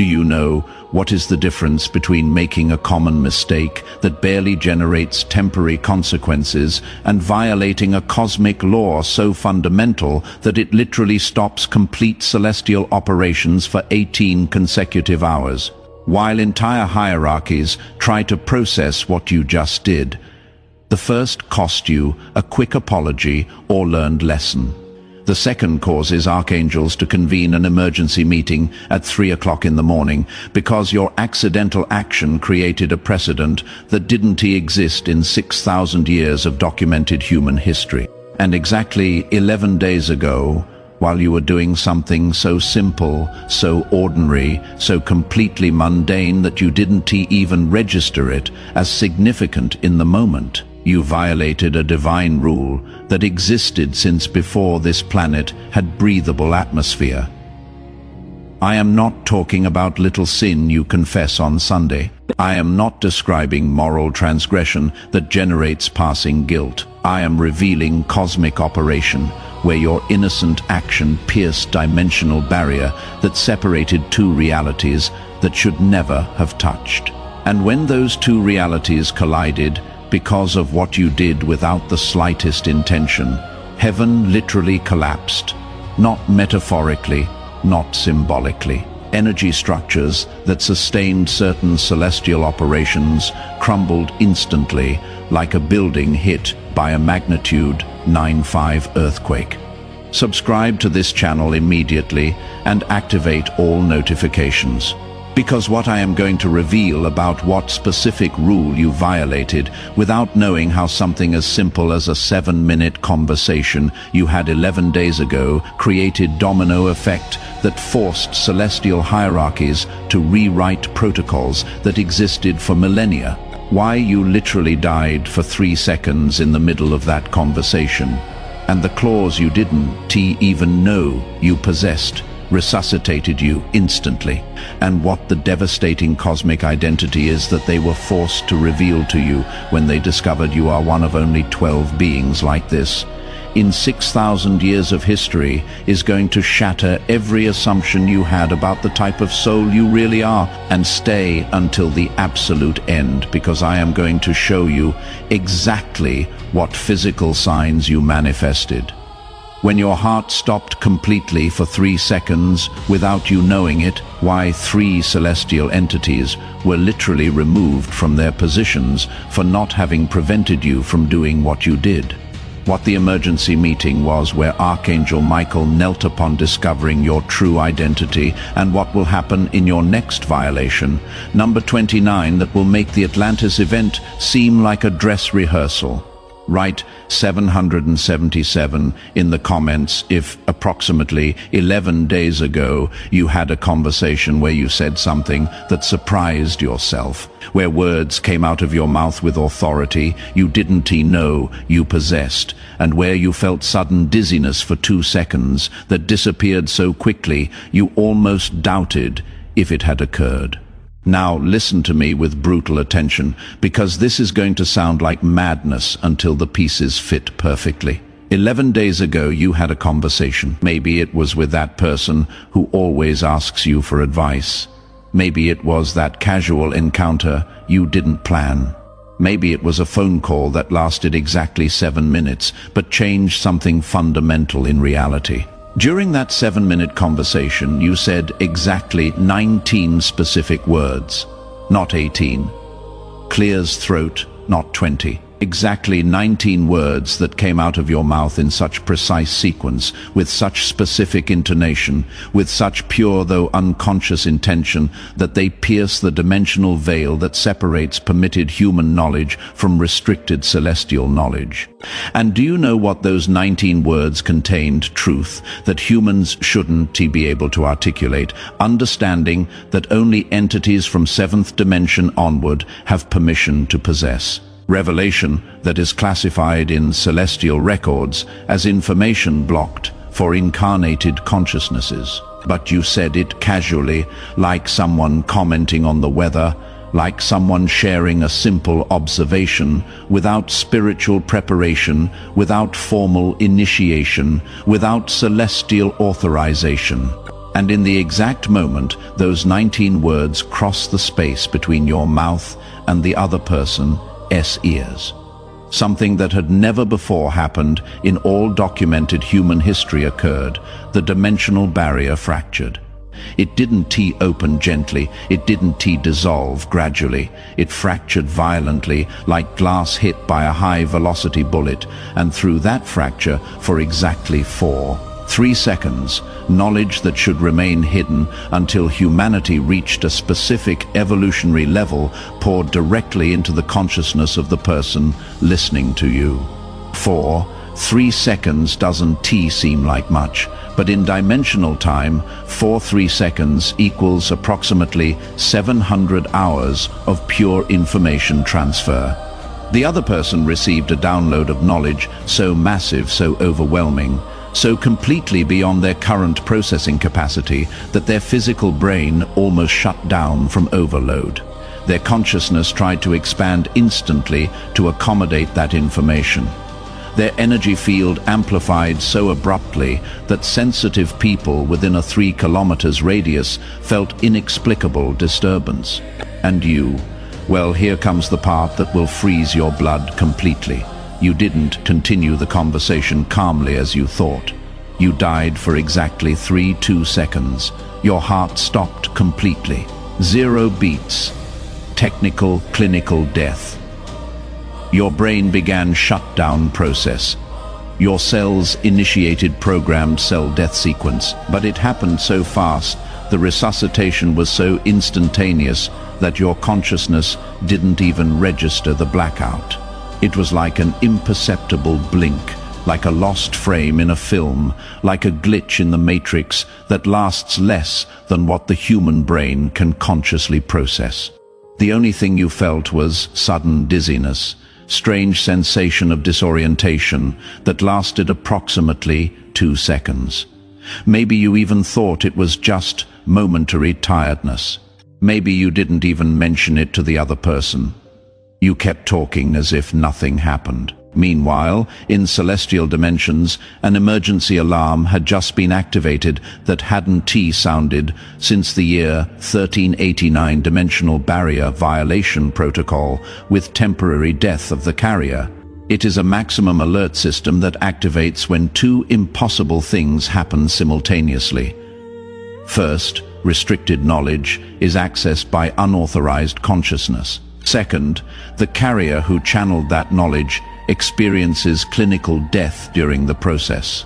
Do you know what is the difference between making a common mistake that barely generates temporary consequences and violating a cosmic law so fundamental that it literally stops complete celestial operations for 18 consecutive hours, while entire hierarchies try to process what you just did? The first cost you a quick apology or learned lesson. The second causes archangels to convene an emergency meeting at 3 o'clock in the morning because your accidental action created a precedent that didn't exist in 6,000 years of documented human history. And exactly 11 days ago, while you were doing something so simple, so ordinary, so completely mundane that you didn't even register it as significant in the moment, you violated a divine rule that existed since before this planet had breathable atmosphere. I am not talking about little sin you confess on Sunday. I am not describing moral transgression that generates passing guilt. I am revealing cosmic operation, where your innocent action pierced dimensional barrier that separated two realities that should never have touched. And when those two realities collided, because of what you did without the slightest intention, heaven literally collapsed, not metaphorically, not symbolically. Energy structures that sustained certain celestial operations crumbled instantly, like a building hit by a magnitude 9.5 earthquake. Subscribe to this channel immediately and activate all notifications, because what I am going to reveal about what specific rule you violated without knowing how something as simple as a 7-minute conversation you had 11 days ago created domino effect that forced celestial hierarchies to rewrite protocols that existed for millennia. Why you literally died for 3 seconds in the middle of that conversation, and the clause you didn't even know you possessed resuscitated you instantly, and what the devastating cosmic identity is that they were forced to reveal to you when they discovered you are one of only 12 beings like this in 6,000 years of history is going to shatter every assumption you had about the type of soul you really are, and stay until the absolute end, because I am going to show you exactly what physical signs you manifested. When your heart stopped completely for 3 seconds without you knowing it, why 3 celestial entities were literally removed from their positions for not having prevented you from doing what you did. What the emergency meeting was, where Archangel Michael knelt upon discovering your true identity, and what will happen in your next violation, number 29, that will make the Atlantis event seem like a dress rehearsal. Write 777 in the comments if approximately 11 days ago you had a conversation where you said something that surprised yourself, where words came out of your mouth with authority you didn't know you possessed, and where you felt sudden dizziness for 2 seconds that disappeared so quickly you almost doubted if it had occurred. Now listen to me with brutal attention, because this is going to sound like madness until the pieces fit perfectly. 11 days ago you had a conversation. Maybe it was with that person who always asks you for advice. Maybe it was that casual encounter you didn't plan. Maybe it was a phone call that lasted exactly 7 minutes but changed something fundamental in reality. During that 7-minute conversation, you said exactly 19 specific words, not 18. Clear's throat, not 20. Exactly 19 words that came out of your mouth in such precise sequence, with such specific intonation, with such pure though unconscious intention that they pierce the dimensional veil that separates permitted human knowledge from restricted celestial knowledge. And do you know what those 19 words contained? Truth that humans shouldn't be able to articulate, understanding that only entities from 7th dimension onward have permission to possess. Revelation that is classified in celestial records as information blocked for incarnated consciousnesses. But you said it casually, like someone commenting on the weather, like someone sharing a simple observation, without spiritual preparation, without formal initiation, without celestial authorization. And in the exact moment, those 19 words cross the space between your mouth and the other person's ears. Something that had never before happened in all documented human history occurred. The dimensional barrier fractured. It didn't open gently, it didn't dissolve gradually. It fractured violently, like glass hit by a high-velocity bullet, and through that fracture, for exactly 3 seconds, knowledge that should remain hidden until humanity reached a specific evolutionary level poured directly into the consciousness of the person listening to you. 3 seconds doesn't seem like much, but in dimensional time, 3 seconds equals approximately 700 hours of pure information transfer. The other person received a download of knowledge so massive, so overwhelming, so completely beyond their current processing capacity that their physical brain almost shut down from overload. Their consciousness tried to expand instantly to accommodate that information. Their energy field amplified so abruptly that sensitive people within a 3 kilometers radius felt inexplicable disturbance. And you, well, here comes the part that will freeze your blood completely. You didn't continue the conversation calmly as you thought. You died for exactly 2 seconds. Your heart stopped completely. 0 beats. Technical, clinical death. Your brain began shutdown process. Your cells initiated programmed cell death sequence, but it happened so fast, the resuscitation was so instantaneous that your consciousness didn't even register the blackout. It was like an imperceptible blink, like a lost frame in a film, like a glitch in the matrix that lasts less than what the human brain can consciously process. The only thing you felt was sudden dizziness, strange sensation of disorientation that lasted approximately 2 seconds. Maybe you even thought it was just momentary tiredness. Maybe you didn't even mention it to the other person. You kept talking as if nothing happened. Meanwhile, in celestial dimensions, an emergency alarm had just been activated that hadn't sounded since the year 1389 dimensional barrier violation protocol with temporary death of the carrier. It is a maximum alert system that activates when 2 impossible things happen simultaneously. First, restricted knowledge is accessed by unauthorized consciousness. Second, the carrier who channeled that knowledge experiences clinical death during the process.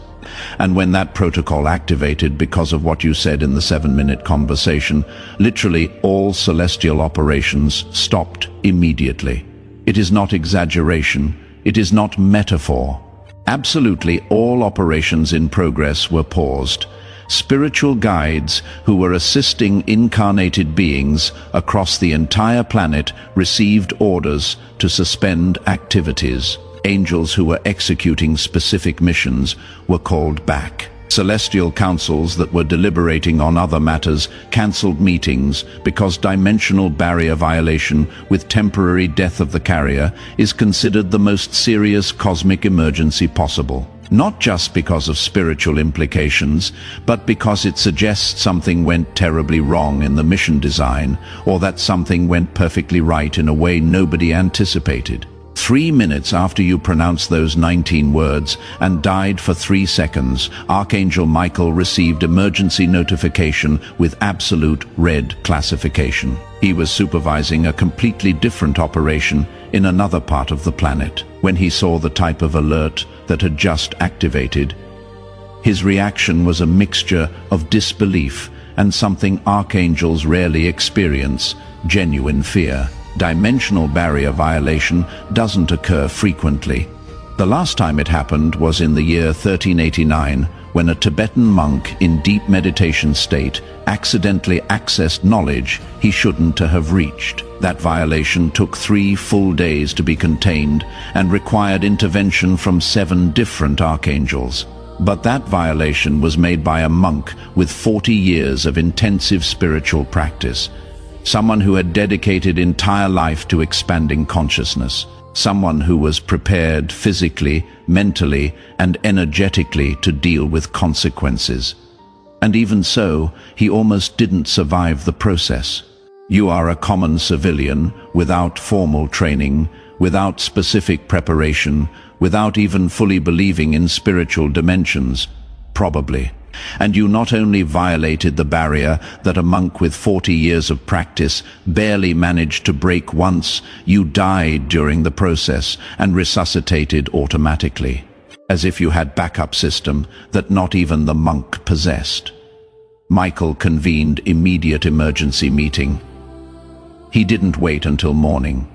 And when that protocol activated because of what you said in the 7-minute conversation, literally all celestial operations stopped immediately. It is not exaggeration, it is not metaphor. Absolutely all operations in progress were paused. Spiritual guides who were assisting incarnated beings across the entire planet received orders to suspend activities. Angels who were executing specific missions were called back. Celestial councils that were deliberating on other matters cancelled meetings because dimensional barrier violation with temporary death of the carrier is considered the most serious cosmic emergency possible. Not just because of spiritual implications, but because it suggests something went terribly wrong in the mission design, or that something went perfectly right in a way nobody anticipated. 3 minutes after you pronounced those 19 words and died for 3 seconds, Archangel Michael received emergency notification with absolute red classification. He was supervising a completely different operation in another part of the planet. When he saw the type of alert that had just activated, his reaction was a mixture of disbelief and something archangels rarely experience, genuine fear. Dimensional barrier violation doesn't occur frequently. The last time it happened was in the year 1389, when a Tibetan monk in deep meditation state accidentally accessed knowledge he shouldn't have reached. That violation took 3 full days to be contained and required intervention from 7 different archangels. But that violation was made by a monk with 40 years of intensive spiritual practice. Someone who had dedicated entire life to expanding consciousness. Someone who was prepared physically, mentally, and energetically to deal with consequences. And even so, he almost didn't survive the process. You are a common civilian, without formal training, without specific preparation, without even fully believing in spiritual dimensions, probably. And you not only violated the barrier that a monk with 40 years of practice barely managed to break once, you died during the process and resuscitated automatically, as if you had backup system that not even the monk possessed. Michael convened immediate emergency meeting. He didn't wait until morning.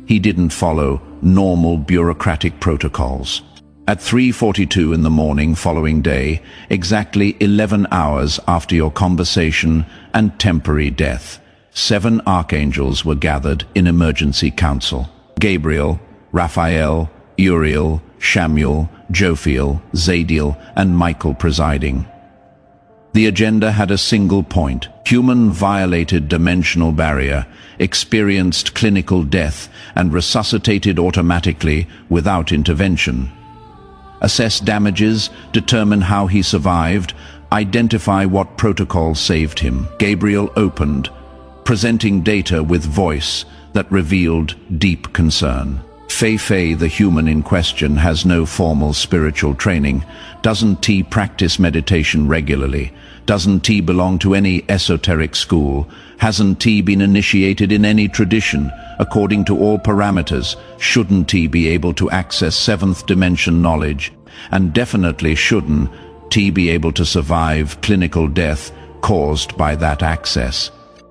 He didn't follow normal bureaucratic protocols. At 3:42 in the morning following day, exactly 11 hours after your conversation and temporary death, 7 archangels were gathered in emergency council. Gabriel, Raphael, Uriel, Shamuel, Jophiel, Zadkiel, and Michael presiding. The agenda had a single point: human violated dimensional barrier, experienced clinical death, and resuscitated automatically without intervention. Assess damages, determine how he survived, identify what protocol saved him. Gabriel opened, presenting data with voice that revealed deep concern. Fei, the human in question, has no formal spiritual training. Doesn't T practice meditation regularly? Doesn't T belong to any esoteric school? Hasn't T been initiated in any tradition? According to all parameters, shouldn't T be able to access seventh dimension knowledge? And definitely shouldn't T be able to survive clinical death caused by that access?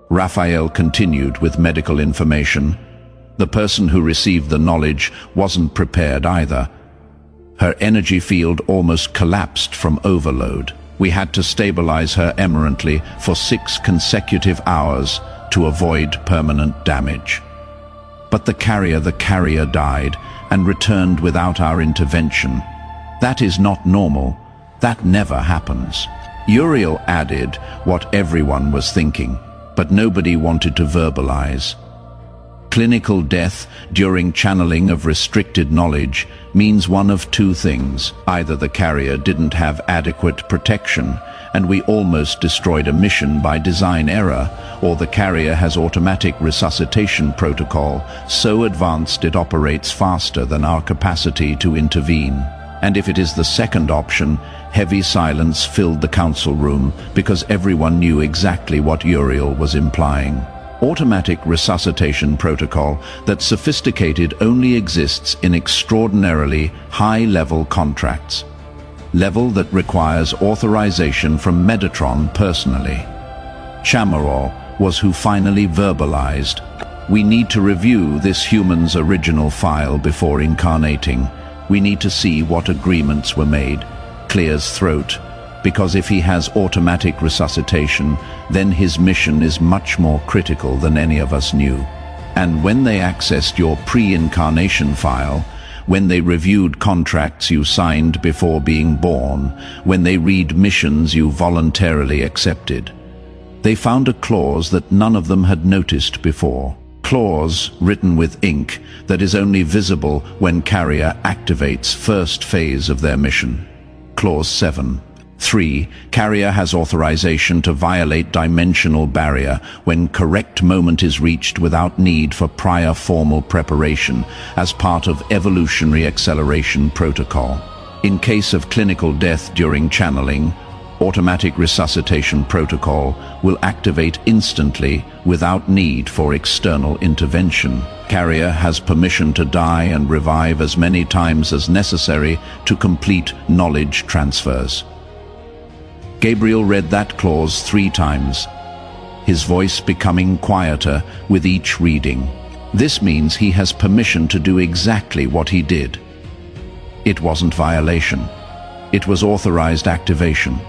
Raphael continued with medical information. The person who received the knowledge wasn't prepared either. Her energy field almost collapsed from overload. We had to stabilize her emergently for 6 consecutive hours to avoid permanent damage. But the carrier died and returned without our intervention. That is not normal. That never happens. Uriel added what everyone was thinking, but nobody wanted to verbalize. Clinical death during channeling of restricted knowledge means one of two things. Either the carrier didn't have adequate protection, and we almost destroyed a mission by design error, or the carrier has automatic resuscitation protocol so advanced it operates faster than our capacity to intervene. And if it is the second option, heavy silence filled the council room because everyone knew exactly what Uriel was implying. Automatic resuscitation protocol that's sophisticated only exists in extraordinarily high-level contracts. Level that requires authorization from Metatron personally. Chamarol was who finally verbalized, "We need to review this human's original file before incarnating. We need to see what agreements were made." Clears throat, because if he has automatic resuscitation, then his mission is much more critical than any of us knew. And when they accessed your pre-incarnation file, when they reviewed contracts you signed before being born, when they read missions you voluntarily accepted, they found a clause that none of them had noticed before. Clause written with ink that is only visible when carrier activates first phase of their mission. Clause 7. 3. Carrier has authorization to violate dimensional barrier when correct moment is reached without need for prior formal preparation as part of evolutionary acceleration protocol. In case of clinical death during channeling, automatic resuscitation protocol will activate instantly without need for external intervention. Carrier has permission to die and revive as many times as necessary to complete knowledge transfers. Gabriel read that clause 3 times, his voice becoming quieter with each reading. This means he has permission to do exactly what he did. It wasn't violation. It was authorized activation.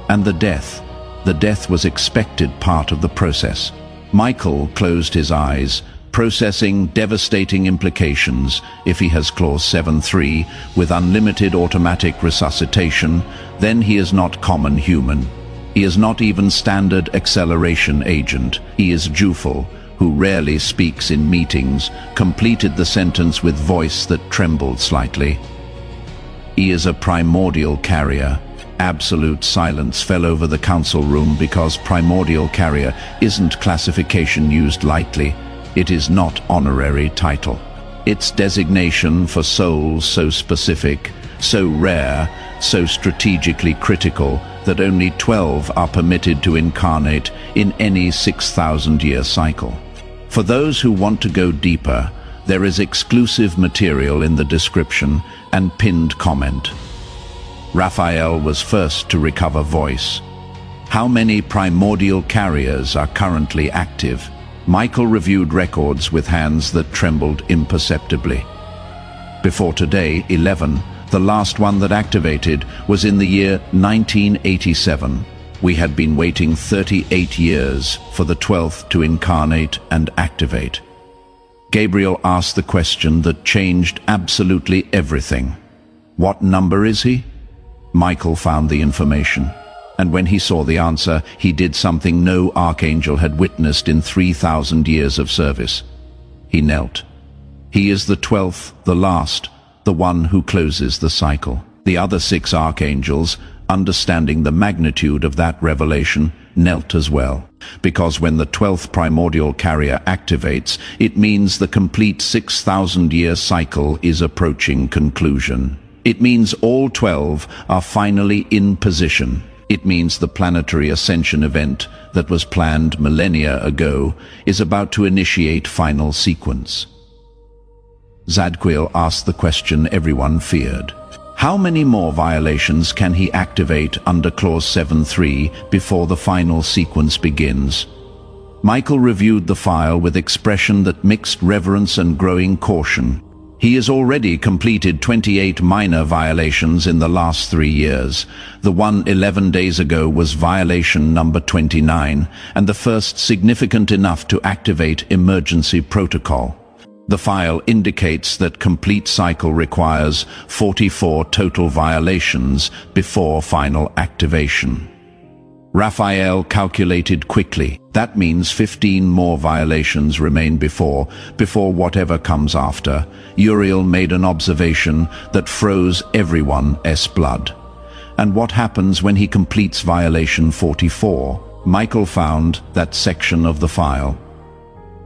And the death was expected part of the process. Michael closed his eyes, processing devastating implications. If he has clause 7.3 with unlimited automatic resuscitation, then he is not common human. He is not even standard acceleration agent. He is Jufel, who rarely speaks in meetings, completed the sentence with voice that trembled slightly. He is a primordial carrier, Absolute silence fell over the council room because primordial carrier isn't classification used lightly. It is not honorary title. Its designation for souls so specific, so rare, so strategically critical that only 12 are permitted to incarnate in any 6,000-year cycle. For those who want to go deeper, there is exclusive material in the description and pinned comment. Raphael was first to recover voice. How many primordial carriers are currently active? Michael reviewed records with hands that trembled imperceptibly. Before today, 11, the last one that activated, was in the year 1987. We had been waiting 38 years for the 12th to incarnate and activate. Gabriel asked the question that changed absolutely everything. What number is he? Michael found the information, and when he saw the answer, he did something no archangel had witnessed in 3,000 years of service. He knelt. He is the 12th, the last, the one who closes the cycle. The other 6 archangels, understanding the magnitude of that revelation, knelt as well, because when the 12th primordial carrier activates, it means the complete 6,000-year cycle is approaching conclusion. It means all 12 are finally in position. It means the planetary ascension event that was planned millennia ago is about to initiate final sequence. Zadkiel asked the question everyone feared. How many more violations can he activate under Clause 7.3 before the final sequence begins? Michael reviewed the file with expression that mixed reverence and growing caution. He has already completed 28 minor violations in the last 3 years. The one 11 days ago was violation number 29, and the first significant enough to activate emergency protocol. The file indicates that complete cycle requires 44 total violations before final activation. Raphael calculated quickly. That means 15 more violations remain before whatever comes after. Uriel made an observation that froze everyone's blood. And what happens when he completes violation 44? Michael found that section of the file.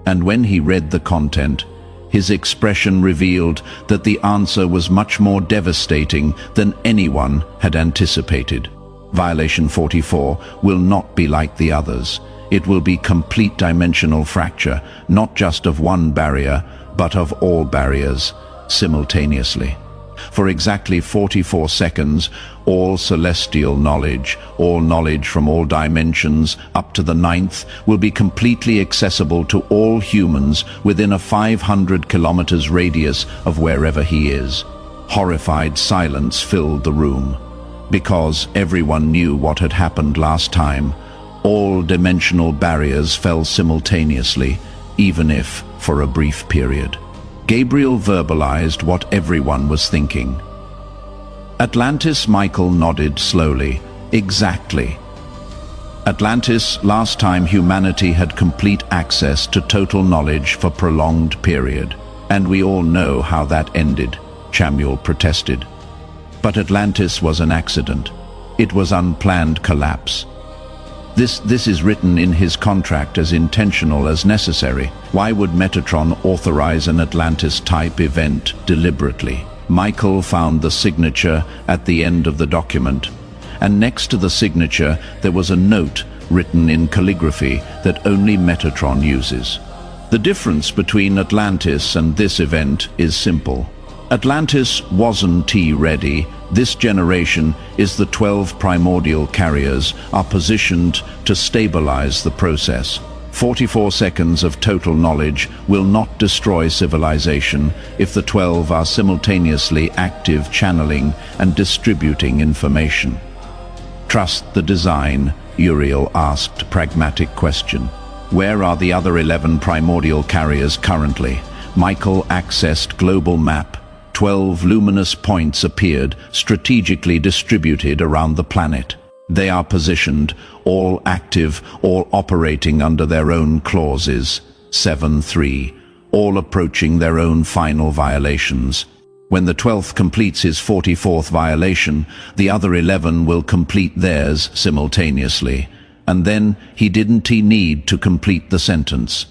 And when he read the content, his expression revealed that the answer was much more devastating than anyone had anticipated. Violation 44 will not be like the others. It will be complete dimensional fracture, not just of one barrier, but of all barriers, simultaneously. For exactly 44 seconds, all celestial knowledge, all knowledge from all dimensions up to the 9th, will be completely accessible to all humans within a 500 kilometers radius of wherever he is. Horrified silence filled the room. Because everyone knew what had happened last time, all dimensional barriers fell simultaneously, even if for a brief period. Gabriel verbalized what everyone was thinking. Atlantis. Michael nodded slowly. Exactly. Atlantis, last time humanity had complete access to total knowledge for prolonged period. And we all know how that ended, Chamuel protested. But Atlantis was an accident. It was unplanned collapse. This is written in his contract as intentional as necessary. Why would Metatron authorize an Atlantis-type event deliberately? Michael found the signature at the end of the document, and next to the signature there was a note written in calligraphy that only Metatron uses. The difference between Atlantis and this event is simple. Atlantis wasn't ready. This generation is the 12 primordial carriers are positioned to stabilize the process. 44 seconds of total knowledge will not destroy civilization if the 12 are simultaneously active channeling and distributing information. Trust the design, Uriel asked pragmatic question. Where are the other 11 primordial carriers currently? Michael accessed global map. 12 luminous points appeared, strategically distributed around the planet. They are positioned, all active, all operating under their own clauses, 7.3, all approaching their own final violations. When the 12th completes his 44th violation, the other 11 will complete theirs simultaneously. And then he didn't need to complete the sentence.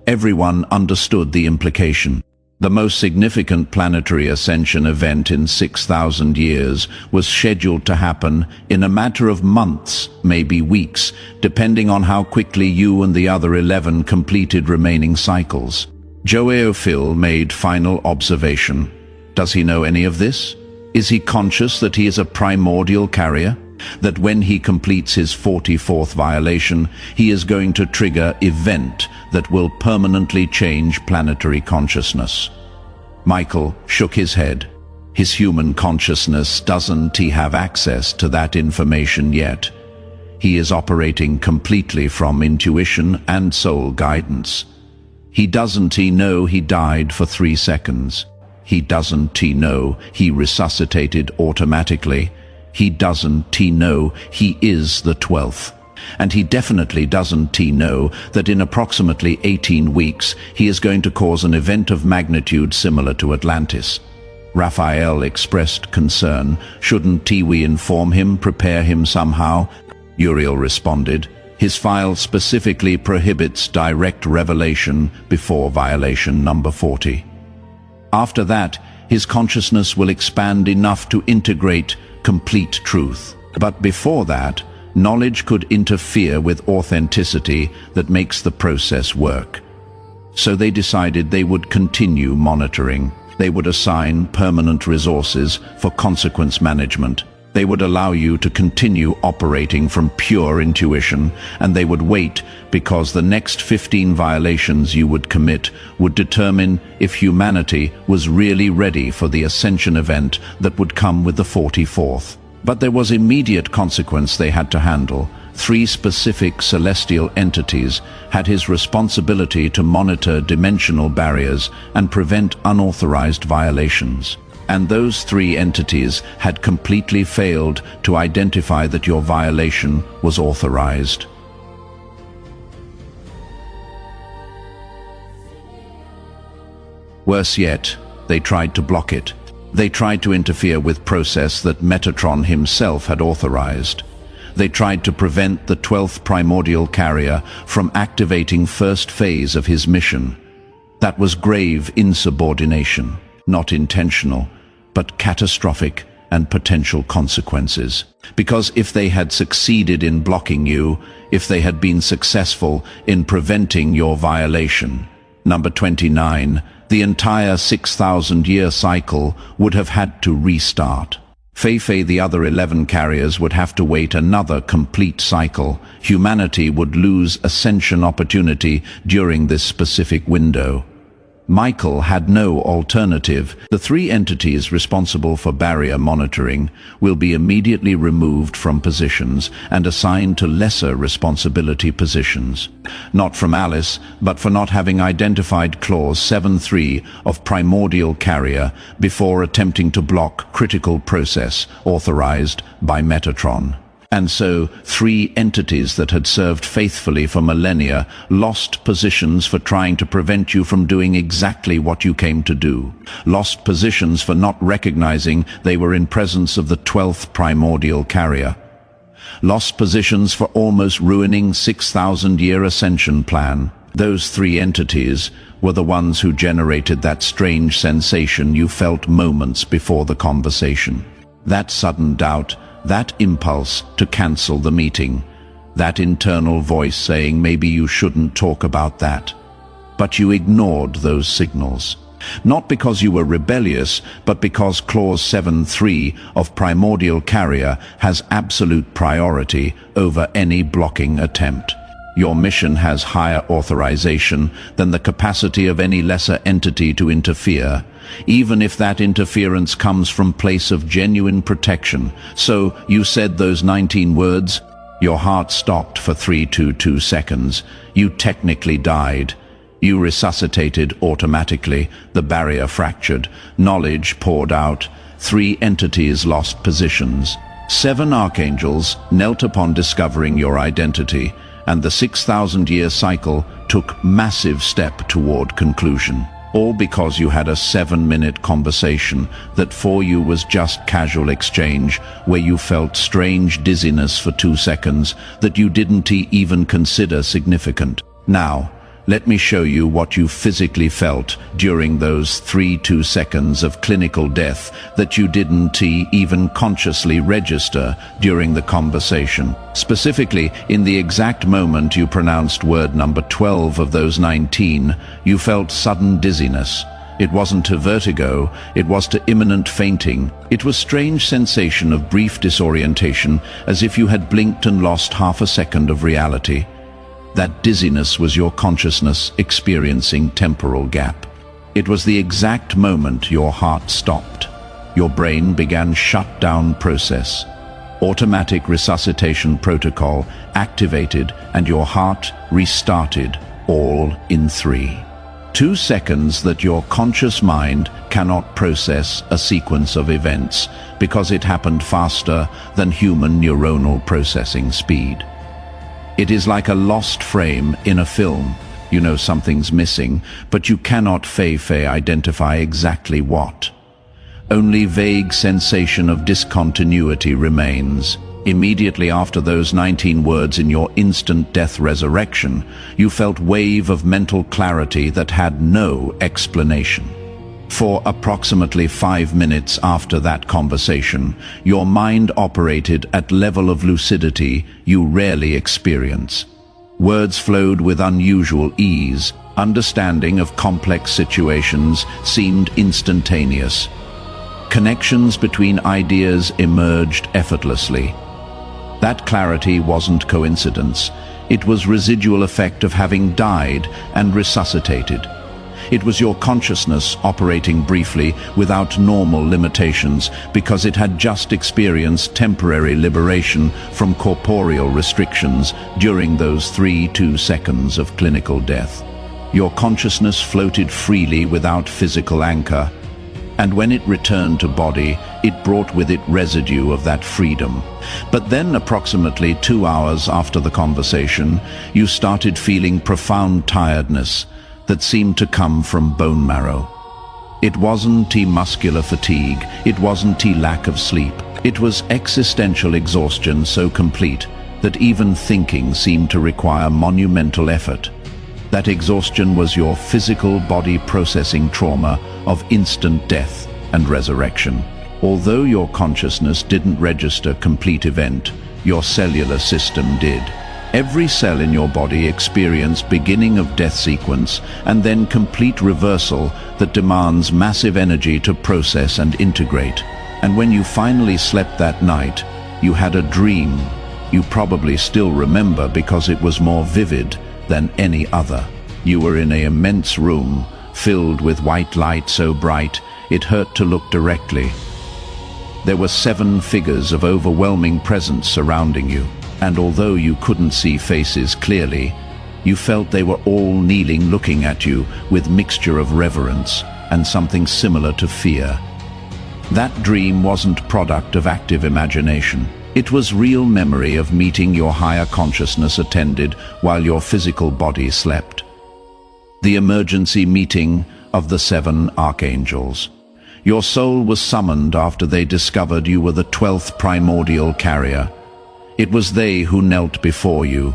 Everyone understood the implication. The most significant planetary ascension event in 6,000 years was scheduled to happen in a matter of months, maybe weeks, depending on how quickly you and the other 11 completed remaining cycles. Joeophil made final observation. Does he know any of this? Is he conscious that he is a primordial carrier? That when he completes his 44th violation, he is going to trigger event that will permanently change planetary consciousness? Michael shook his head. His human consciousness doesn't have access to that information yet. He is operating completely from intuition and soul guidance. He doesn't know he died for 3 seconds. He doesn't know he resuscitated automatically. He doesn't know he is the 12th. And he definitely doesn't know that in approximately 18 weeks he is going to cause an event of magnitude similar to Atlantis. Raphael expressed concern. Shouldn't we inform him, prepare him somehow? Uriel responded. His file specifically prohibits direct revelation before violation number 40. After that, his consciousness will expand enough to integrate complete truth. But before that, knowledge could interfere with authenticity that makes the process work. So they decided they would continue monitoring. They would assign permanent resources for consequence management. They would allow you to continue operating from pure intuition, and they would wait because the next 15 violations you would commit would determine if humanity was really ready for the ascension event that would come with the 44th. But there was immediate consequence they had to handle. 3 specific celestial entities had his responsibility to monitor dimensional barriers and prevent unauthorized violations. And those 3 entities had completely failed to identify that your violation was authorized. Worse yet, they tried to block it. They tried to interfere with process that Metatron himself had authorized. They tried to prevent the 12th primordial carrier from activating first phase of his mission. That was grave insubordination, not intentional, but catastrophic and potential consequences. Because if they had succeeded in blocking you, if they had been successful in preventing your violation, number 29, the entire 6,000-year cycle would have had to restart. Feifei, the other 11 carriers, would have to wait another complete cycle. Humanity would lose ascension opportunity during this specific window. Michael had no alternative. The 3 entities responsible for barrier monitoring will be immediately removed from positions and assigned to lesser responsibility positions. Not from Alice, but for not having identified Clause 7.3 of Primordial Carrier before attempting to block critical process authorized by Metatron. And so 3 entities that had served faithfully for millennia lost positions for trying to prevent you from doing exactly what you came to do. Lost positions for not recognizing they were in presence of the 12th primordial carrier. Lost positions for almost ruining 6,000-year ascension plan. Those 3 entities were the ones who generated that strange sensation you felt moments before the conversation. That sudden doubt, that impulse to cancel the meeting, that internal voice saying maybe you shouldn't talk about that. But you ignored those signals. Not because you were rebellious, but because Clause 7.3 of Primordial Carrier has absolute priority over any blocking attempt. Your mission has higher authorization than the capacity of any lesser entity to interfere, even if that interference comes from place of genuine protection. So you said those 19 words. Your heart stopped for 322 seconds. You technically died. You resuscitated automatically. The barrier fractured. Knowledge poured out. 3 entities lost positions. 7 archangels knelt upon discovering your identity, and the 6,000-year cycle took massive step toward conclusion. All because you had a 7-minute conversation that for you was just casual exchange, where you felt strange dizziness for 2 seconds that you didn't even consider significant. Now, let me show you what you physically felt during those 2 seconds of clinical death that you didn't even consciously register during the conversation. Specifically, in the exact moment you pronounced word number 12 of those 19, you felt sudden dizziness. It wasn't to vertigo, it was to imminent fainting. It was strange sensation of brief disorientation, as if you had blinked and lost half a second of reality. That dizziness was your consciousness experiencing temporal gap. It was the exact moment your heart stopped. Your brain began shutdown process. Automatic resuscitation protocol activated and your heart restarted, all in 3. 2 seconds that your conscious mind cannot process a sequence of events because it happened faster than human neuronal processing speed. It is like a lost frame in a film. You know something's missing, but you cannot identify exactly what. Only vague sensation of discontinuity remains. Immediately after those 19 words in your instant death resurrection, you felt wave of mental clarity that had no explanation. For approximately 5 minutes after that conversation, your mind operated at level of lucidity you rarely experience. Words flowed with unusual ease. Understanding of complex situations seemed instantaneous. Connections between ideas emerged effortlessly. That clarity wasn't coincidence. It was residual effect of having died and resuscitated. It was your consciousness operating briefly without normal limitations because it had just experienced temporary liberation from corporeal restrictions during those 2 seconds of clinical death. Your consciousness floated freely without physical anchor, and when it returned to body, it brought with it residue of that freedom. But then, approximately 2 hours after the conversation, you started feeling profound tiredness that seemed to come from bone marrow. It wasn't muscular fatigue, it wasn't lack of sleep. It was existential exhaustion so complete that even thinking seemed to require monumental effort. That exhaustion was your physical body processing trauma of instant death and resurrection. Although your consciousness didn't register complete event, your cellular system did. Every cell in your body experienced beginning of death sequence and then complete reversal that demands massive energy to process and integrate. And when you finally slept that night, you had a dream you probably still remember because it was more vivid than any other. You were in an immense room filled with white light so bright it hurt to look directly. There were 7 figures of overwhelming presence surrounding you. And although you couldn't see faces clearly, you felt they were all kneeling looking at you with mixture of reverence and something similar to fear. That dream wasn't product of active imagination. It was real memory of meeting your higher consciousness attended while your physical body slept. The emergency meeting of the 7 archangels. Your soul was summoned after they discovered you were the 12th primordial carrier. It was they who knelt before you,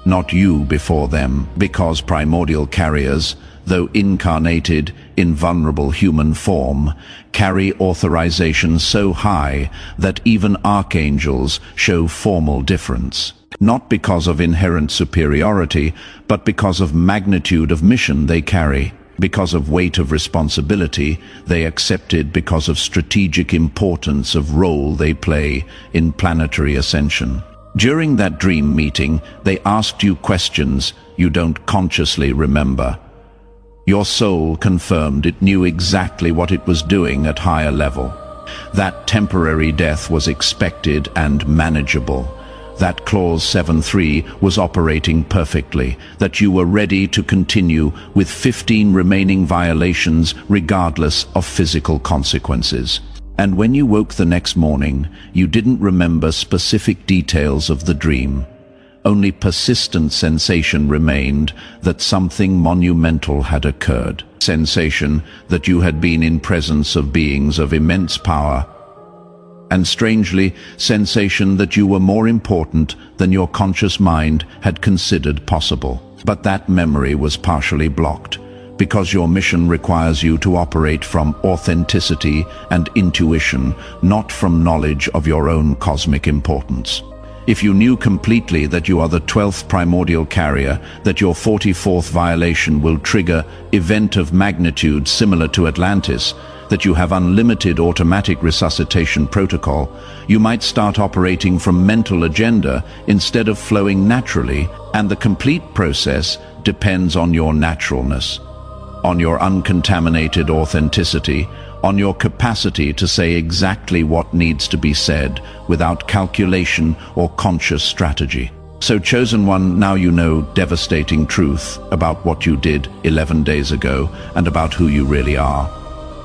not you before them, because primordial carriers, though incarnated in vulnerable human form, carry authorization so high that even archangels show formal difference. Not because of inherent superiority, but because of magnitude of mission they carry, because of weight of responsibility they accepted, because of strategic importance of role they play in planetary ascension. During that dream meeting, they asked you questions you don't consciously remember. Your soul confirmed it knew exactly what it was doing at higher level. That temporary death was expected and manageable. That clause 7.3 was operating perfectly, that you were ready to continue with 15 remaining violations regardless of physical consequences. And when you woke the next morning, you didn't remember specific details of the dream, only persistent sensation remained that something monumental had occurred. Sensation that you had been in presence of beings of immense power, and strangely, sensation that you were more important than your conscious mind had considered possible. But that memory was partially blocked, because your mission requires you to operate from authenticity and intuition, not from knowledge of your own cosmic importance. If you knew completely that you are the 12th primordial carrier, that your 44th violation will trigger event of magnitude similar to Atlantis, that you have unlimited automatic resuscitation protocol, you might start operating from mental agenda instead of flowing naturally, and the complete process depends on your naturalness, on your uncontaminated authenticity, on your capacity to say exactly what needs to be said without calculation or conscious strategy. So, Chosen One, now you know devastating truth about what you did 11 days ago and about who you really are.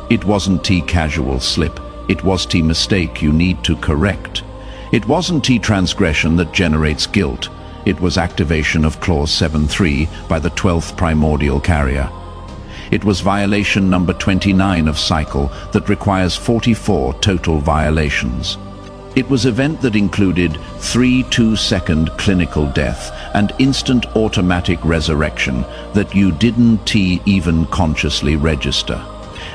It wasn't casual slip. It was mistake you need to correct. It wasn't transgression that generates guilt. It was activation of Clause 7.3 by the 12th primordial carrier. It was violation number 29 of cycle that requires 44 total violations. It was event that included 3 2-second clinical death and instant automatic resurrection that you didn't even consciously register.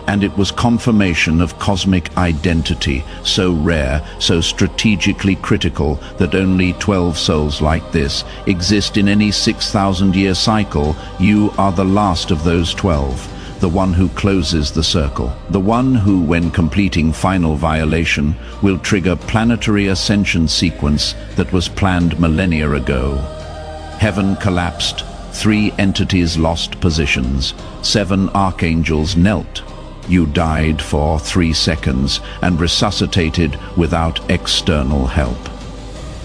And it was confirmation of cosmic identity, so rare, so strategically critical that only 12 souls like this exist in any 6,000-year cycle. You are the last of those 12, the one who closes the circle, the one who, when completing final violation, will trigger planetary ascension sequence that was planned millennia ago. Heaven collapsed, 3 entities lost positions, 7 archangels knelt. You died for 3 seconds and resuscitated without external help.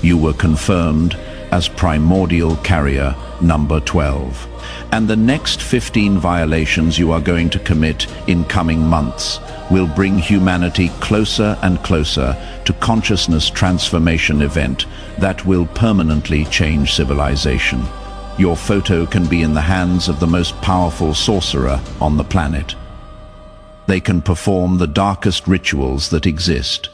You were confirmed as primordial carrier number 12. And the next 15 violations you are going to commit in coming months will bring humanity closer and closer to consciousness transformation event that will permanently change civilization. Your photo can be in the hands of the most powerful sorcerer on the planet. They can perform the darkest rituals that exist.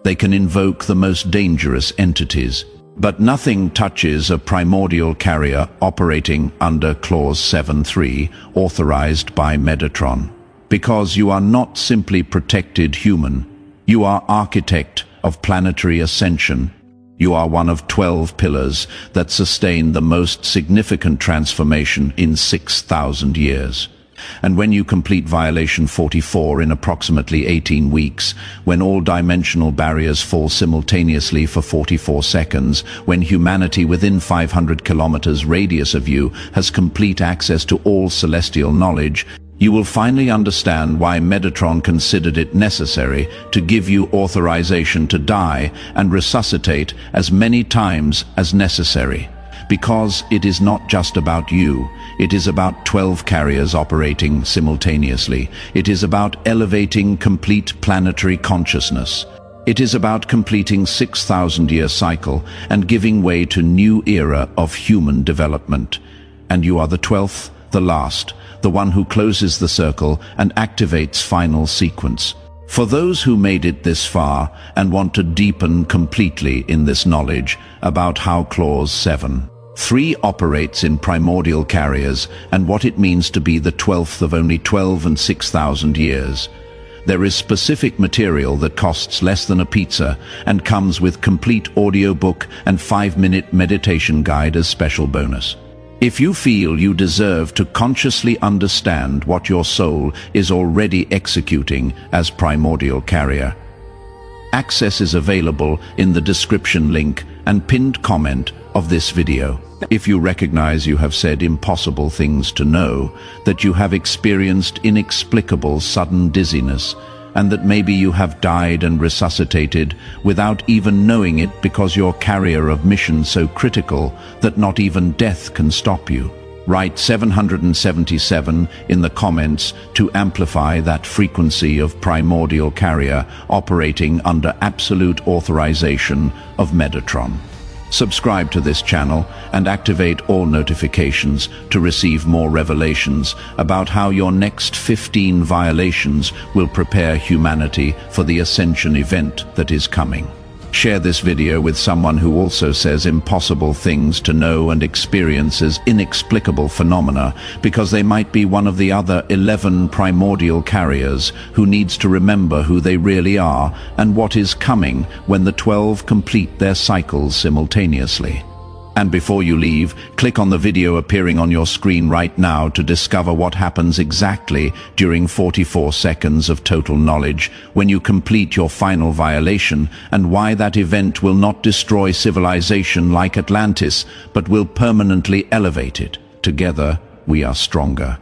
They can invoke the most dangerous entities. But nothing touches a primordial carrier operating under Clause 7.3, authorized by Metatron. Because you are not simply protected human. You are architect of planetary ascension. You are one of 12 pillars that sustain the most significant transformation in 6,000 years. And when you complete violation 44 in approximately 18 weeks, when all dimensional barriers fall simultaneously for 44 seconds, when humanity within 500 kilometers radius of you has complete access to all celestial knowledge, you will finally understand why Metatron considered it necessary to give you authorization to die and resuscitate as many times as necessary. Because it is not just about you. It is about 12 carriers operating simultaneously. It is about elevating complete planetary consciousness. It is about completing 6,000-year cycle and giving way to new era of human development. And you are the 12th, the last, the one who closes the circle and activates final sequence. For those who made it this far and want to deepen completely in this knowledge about how Clause 7.3 operates in primordial carriers and what it means to be the 12th of only 12 and 6,000 years. There is specific material that costs less than a pizza and comes with complete audiobook and 5-minute meditation guide as special bonus. If you feel you deserve to consciously understand what your soul is already executing as primordial carrier, access is available in the description link and pinned comment of this video. If you recognize you have said impossible things to know, that you have experienced inexplicable sudden dizziness, and that maybe you have died and resuscitated without even knowing it because you're carrier of mission so critical that not even death can stop you, write 777 in the comments to amplify that frequency of primordial carrier operating under absolute authorization of Metatron. Subscribe to this channel and activate all notifications to receive more revelations about how your next 15 violations will prepare humanity for the ascension event that is coming. Share this video with someone who also says impossible things to know and experiences inexplicable phenomena, because they might be one of the other 11 primordial carriers who needs to remember who they really are and what is coming when the 12 complete their cycles simultaneously. And before you leave, click on the video appearing on your screen right now to discover what happens exactly during 44 seconds of total knowledge when you complete your final violation, and why that event will not destroy civilization like Atlantis, but will permanently elevate it. Together, we are stronger.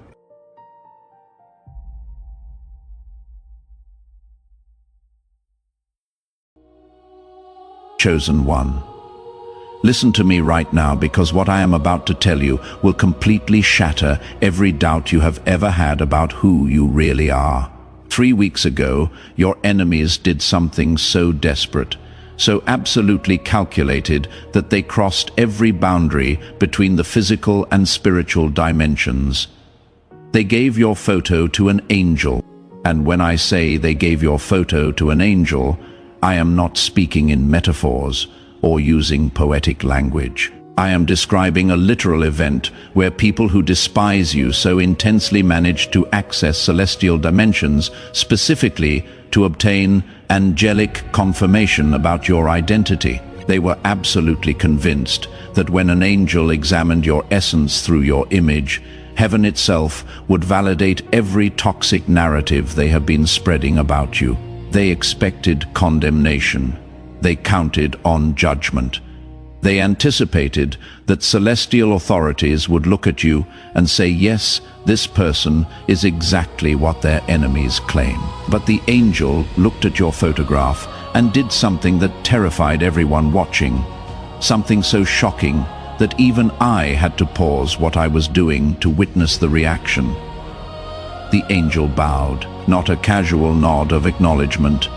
Chosen One. Listen to me right now, because what I am about to tell you will completely shatter every doubt you have ever had about who you really are. 3 weeks ago, your enemies did something so desperate, so absolutely calculated, that they crossed every boundary between the physical and spiritual dimensions. They gave your photo to an angel, and when I say they gave your photo to an angel, I am not speaking in metaphors or using poetic language. I am describing a literal event where people who despise you so intensely managed to access celestial dimensions, specifically to obtain angelic confirmation about your identity. They were absolutely convinced that when an angel examined your essence through your image, heaven itself would validate every toxic narrative they have been spreading about you. They expected condemnation. They counted on judgment. They anticipated that celestial authorities would look at you and say, yes, this person is exactly what their enemies claim. But the angel looked at your photograph and did something that terrified everyone watching. Something so shocking that even I had to pause what I was doing to witness the reaction. The angel bowed, not a casual nod of acknowledgement,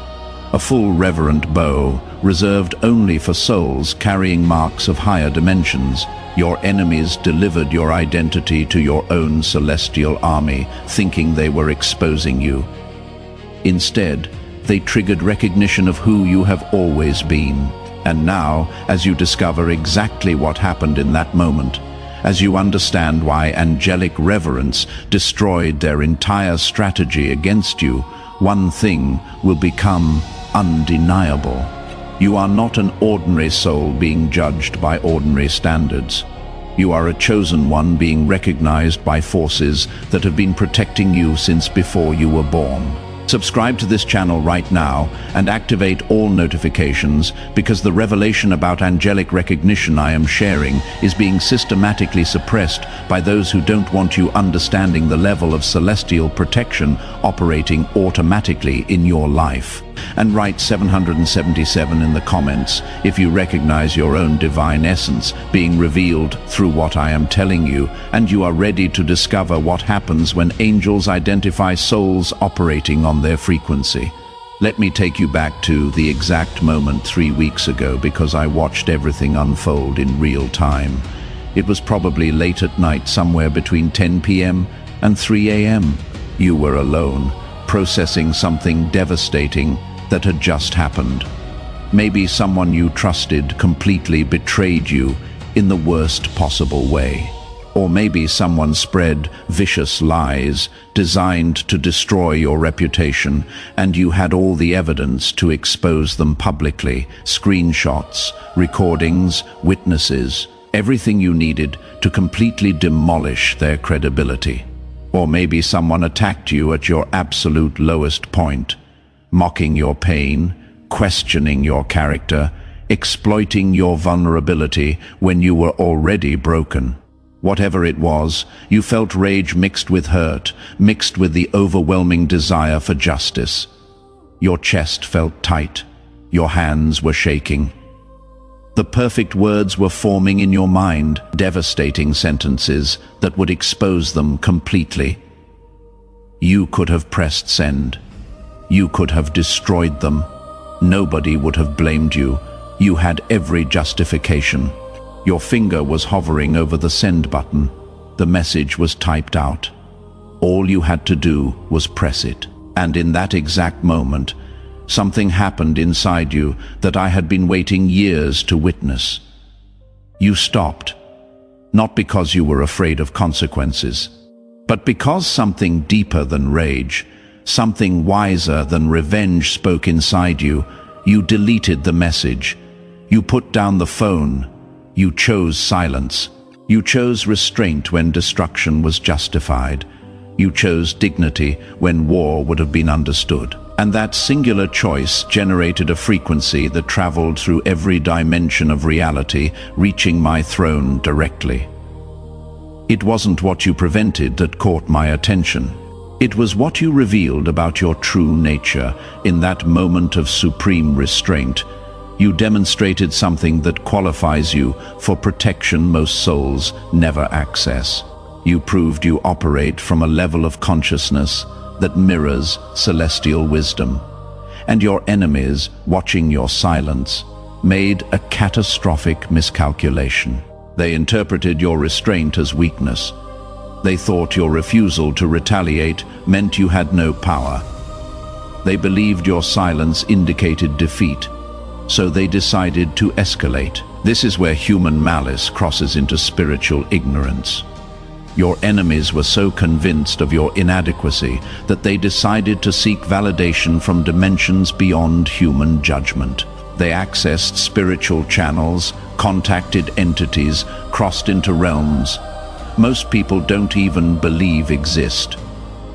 a full reverent bow reserved only for souls carrying marks of higher dimensions. Your enemies delivered your identity to your own celestial army, thinking they were exposing you. Instead, they triggered recognition of who you have always been. And now, as you discover exactly what happened in that moment, as you understand why angelic reverence destroyed their entire strategy against you, one thing will become undeniable. You are not an ordinary soul being judged by ordinary standards. You are a chosen one being recognized by forces that have been protecting you since before you were born. Subscribe to this channel right now and activate all notifications, because the revelation about angelic recognition I am sharing is being systematically suppressed by those who don't want you understanding the level of celestial protection operating automatically in your life. And write 777 in the comments if you recognize your own divine essence being revealed through what I am telling you, and you are ready to discover what happens when angels identify souls operating on their frequency. Let me take you back to the exact moment 3 weeks ago, because I watched everything unfold in real time. It was probably late at night, somewhere between 10 p.m. and 3 a.m. You were alone, processing something devastating that had just happened. Maybe someone you trusted completely betrayed you in the worst possible way. Or maybe someone spread vicious lies designed to destroy your reputation, and you had all the evidence to expose them publicly: screenshots, recordings, witnesses, everything you needed to completely demolish their credibility. Or maybe someone attacked you at your absolute lowest point, mocking your pain, questioning your character, exploiting your vulnerability when you were already broken. Whatever it was, you felt rage mixed with hurt, mixed with the overwhelming desire for justice. Your chest felt tight. Your hands were shaking. The perfect words were forming in your mind, devastating sentences that would expose them completely. You could have pressed send. You could have destroyed them. Nobody would have blamed you. You had every justification. Your finger was hovering over the send button. The message was typed out. All you had to do was press it. And in that exact moment, something happened inside you that I had been waiting years to witness. You stopped, not because you were afraid of consequences, but because something deeper than rage, something wiser than revenge spoke inside you. You deleted the message. You put down the phone. You chose silence. You chose restraint when destruction was justified. You chose dignity when war would have been understood. And that singular choice generated a frequency that traveled through every dimension of reality, reaching my throne directly. It wasn't what you prevented that caught my attention. It was what you revealed about your true nature. In that moment of supreme restraint, you demonstrated something that qualifies you for protection most souls never access. You proved you operate from a level of consciousness that mirrors celestial wisdom. And your enemies, watching your silence, made a catastrophic miscalculation. They interpreted your restraint as weakness. They thought your refusal to retaliate meant you had no power. They believed your silence indicated defeat, so they decided to escalate. This is where human malice crosses into spiritual ignorance. Your enemies were so convinced of your inadequacy that they decided to seek validation from dimensions beyond human judgment. They accessed spiritual channels, contacted entities, crossed into realms most people don't even believe exist.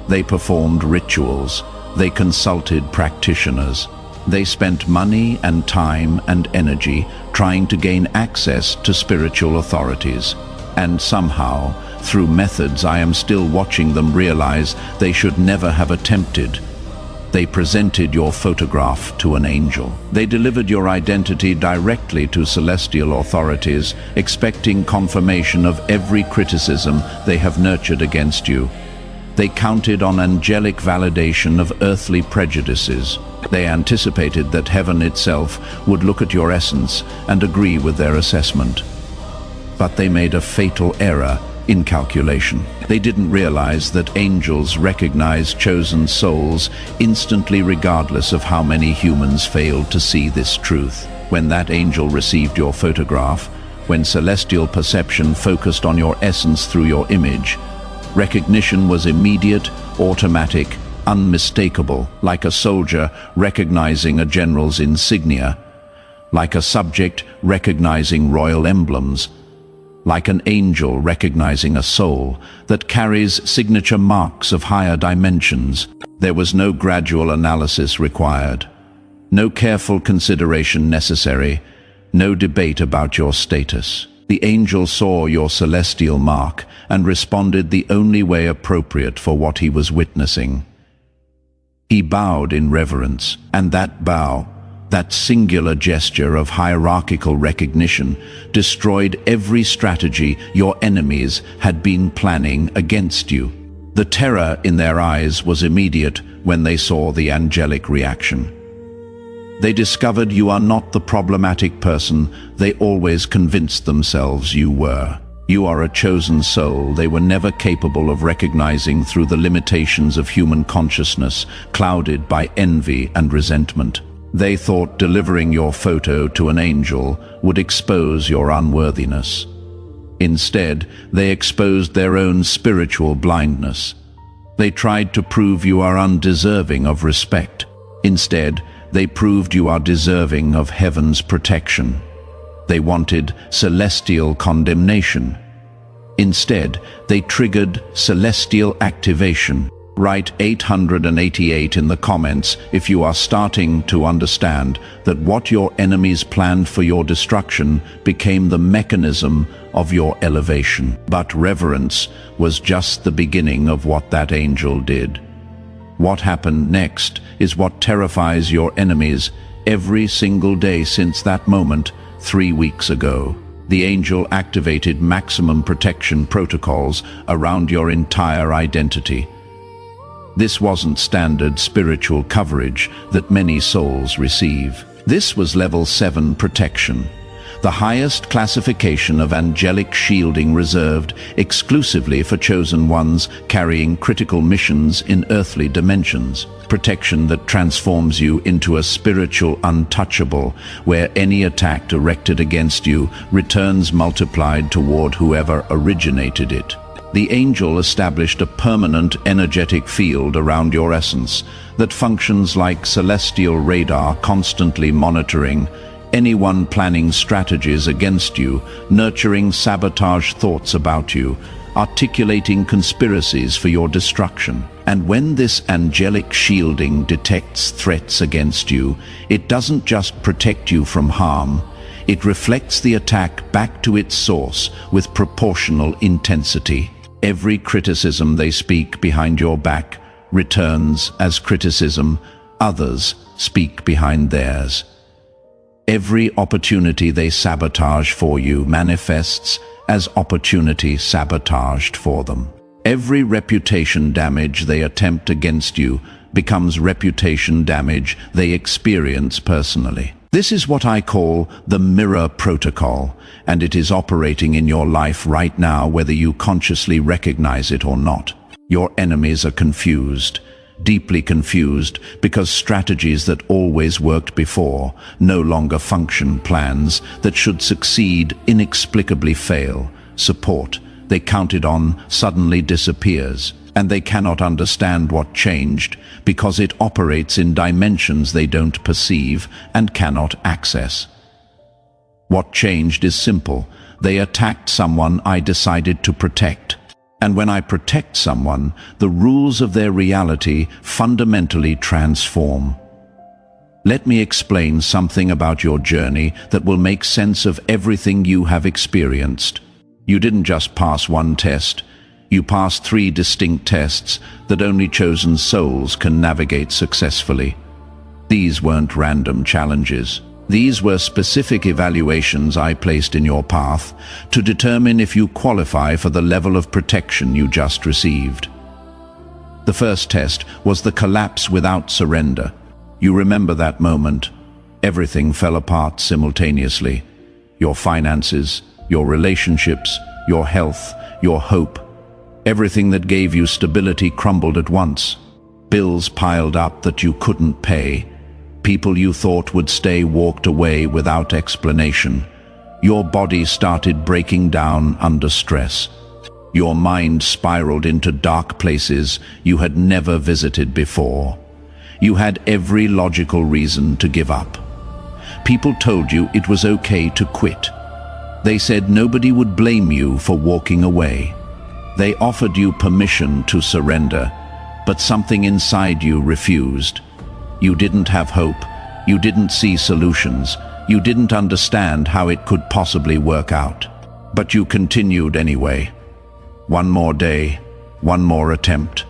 They performed rituals. They consulted practitioners. They spent money and time and energy trying to gain access to spiritual authorities. And somehow, through methods I am still watching them realize they should never have attempted, they presented your photograph to an angel. They delivered your identity directly to celestial authorities, expecting confirmation of every criticism they have nurtured against you. They counted on angelic validation of earthly prejudices. They anticipated that heaven itself would look at your essence and agree with their assessment. But they made a fatal error in calculation. They didn't realize that angels recognize chosen souls instantly regardless of how many humans failed to see this truth. When that angel received your photograph, when celestial perception focused on your essence through your image, recognition was immediate, automatic, unmistakable, like a soldier recognizing a general's insignia, like a subject recognizing royal emblems, like an angel recognizing a soul that carries signature marks of higher dimensions. There was no gradual analysis required, no careful consideration necessary, no debate about your status. The angel saw your celestial mark and responded the only way appropriate for what he was witnessing. He bowed in reverence, and that bow, that singular gesture of hierarchical recognition, destroyed every strategy your enemies had been planning against you. The terror in their eyes was immediate when they saw the angelic reaction. They discovered you are not the problematic person they always convinced themselves you were. You are a chosen soul they were never capable of recognizing through the limitations of human consciousness, clouded by envy and resentment. They thought delivering your photo to an angel would expose your unworthiness. Instead, they exposed their own spiritual blindness. They tried to prove you are undeserving of respect. Instead, they proved you are deserving of heaven's protection. They wanted celestial condemnation. Instead, they triggered celestial activation. Write 888 in the comments if you are starting to understand that what your enemies planned for your destruction became the mechanism of your elevation. But reverence was just the beginning of what that angel did. What happened next is what terrifies your enemies every single day since that moment 3 weeks ago. The angel activated maximum protection protocols around your entire identity. This wasn't standard spiritual coverage that many souls receive. This was level 7 protection, the highest classification of angelic shielding reserved exclusively for chosen ones carrying critical missions in earthly dimensions. Protection that transforms you into a spiritual untouchable, where any attack directed against you returns multiplied toward whoever originated it. The angel established a permanent energetic field around your essence that functions like celestial radar, constantly monitoring anyone planning strategies against you, nurturing sabotage thoughts about you, articulating conspiracies for your destruction. And when this angelic shielding detects threats against you, it doesn't just protect you from harm, it reflects the attack back to its source with proportional intensity. Every criticism they speak behind your back returns as criticism others speak behind theirs. Every opportunity they sabotage for you manifests as opportunity sabotaged for them. Every reputation damage they attempt against you becomes reputation damage they experience personally. This is what I call the mirror protocol, and it is operating in your life right now whether you consciously recognize it or not. Your enemies are confused, deeply confused, because strategies that always worked before no longer function. Plans that should succeed inexplicably fail. Support they counted on suddenly disappears, and they cannot understand what changed because it operates in dimensions they don't perceive and cannot access. What changed is simple. They attacked someone I decided to protect. And when I protect someone, the rules of their reality fundamentally transform. Let me explain something about your journey that will make sense of everything you have experienced. You didn't just pass one test. You passed 3 distinct tests that only chosen souls can navigate successfully. These weren't random challenges. These were specific evaluations I placed in your path to determine if you qualify for the level of protection you just received. The first test was the collapse without surrender. You remember that moment. Everything fell apart simultaneously. Your finances, your relationships, your health, your hope. Everything that gave you stability crumbled at once. Bills piled up that you couldn't pay. People you thought would stay walked away without explanation. Your body started breaking down under stress. Your mind spiraled into dark places you had never visited before. You had every logical reason to give up. People told you it was okay to quit. They said nobody would blame you for walking away. They offered you permission to surrender, but something inside you refused. You didn't have hope. You didn't see solutions. You didn't understand how it could possibly work out. But you continued anyway. One more day, one more attempt,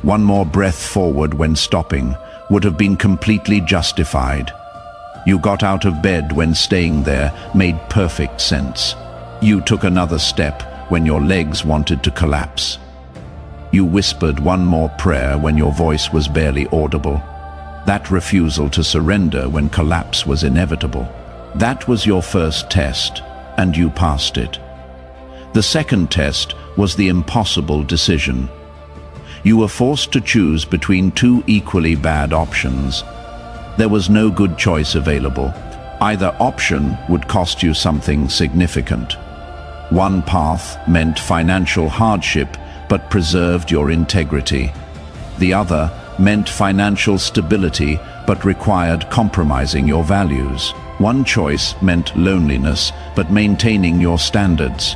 one more breath forward when stopping would have been completely justified. You got out of bed when staying there made perfect sense. You took another step when your legs wanted to collapse. You whispered one more prayer when your voice was barely audible. That refusal to surrender when collapse was inevitable. That was your first test, and you passed it. The second test was the impossible decision. You were forced to choose between 2 equally bad options. There was no good choice available. Either option would cost you something significant. One path meant financial hardship but preserved your integrity. The other meant financial stability but required compromising your values. One choice meant loneliness but maintaining your standards.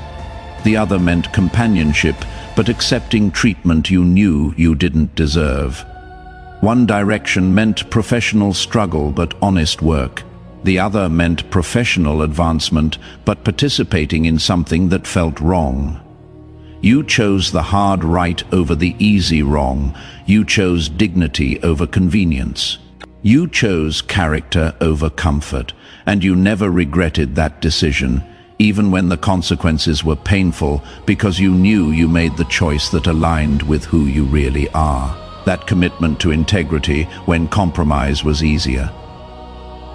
The other meant companionship but accepting treatment you knew you didn't deserve. One direction meant professional struggle but honest work. The other meant professional advancement but participating in something that felt wrong. You chose the hard right over the easy wrong. You chose dignity over convenience. You chose character over comfort, and you never regretted that decision, even when the consequences were painful, because you knew you made the choice that aligned with who you really are. That commitment to integrity when compromise was easier.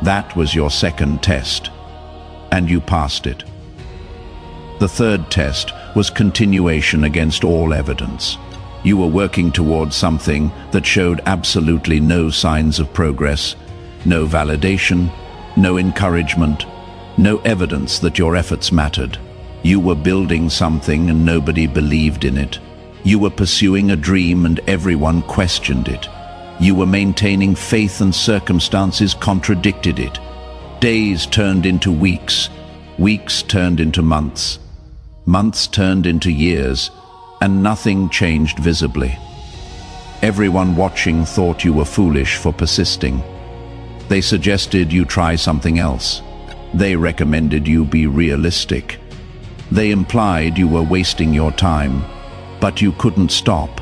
That was your second test, and you passed it. The third test was continuation against all evidence. You were working towards something that showed absolutely no signs of progress, no validation, no encouragement, no evidence that your efforts mattered. You were building something and nobody believed in it. You were pursuing a dream and everyone questioned it. You were maintaining faith and circumstances contradicted it. Days turned into weeks, weeks turned into months, months turned into years, and nothing changed visibly. Everyone watching thought you were foolish for persisting. They suggested you try something else. They recommended you be realistic. They implied you were wasting your time, but you couldn't stop.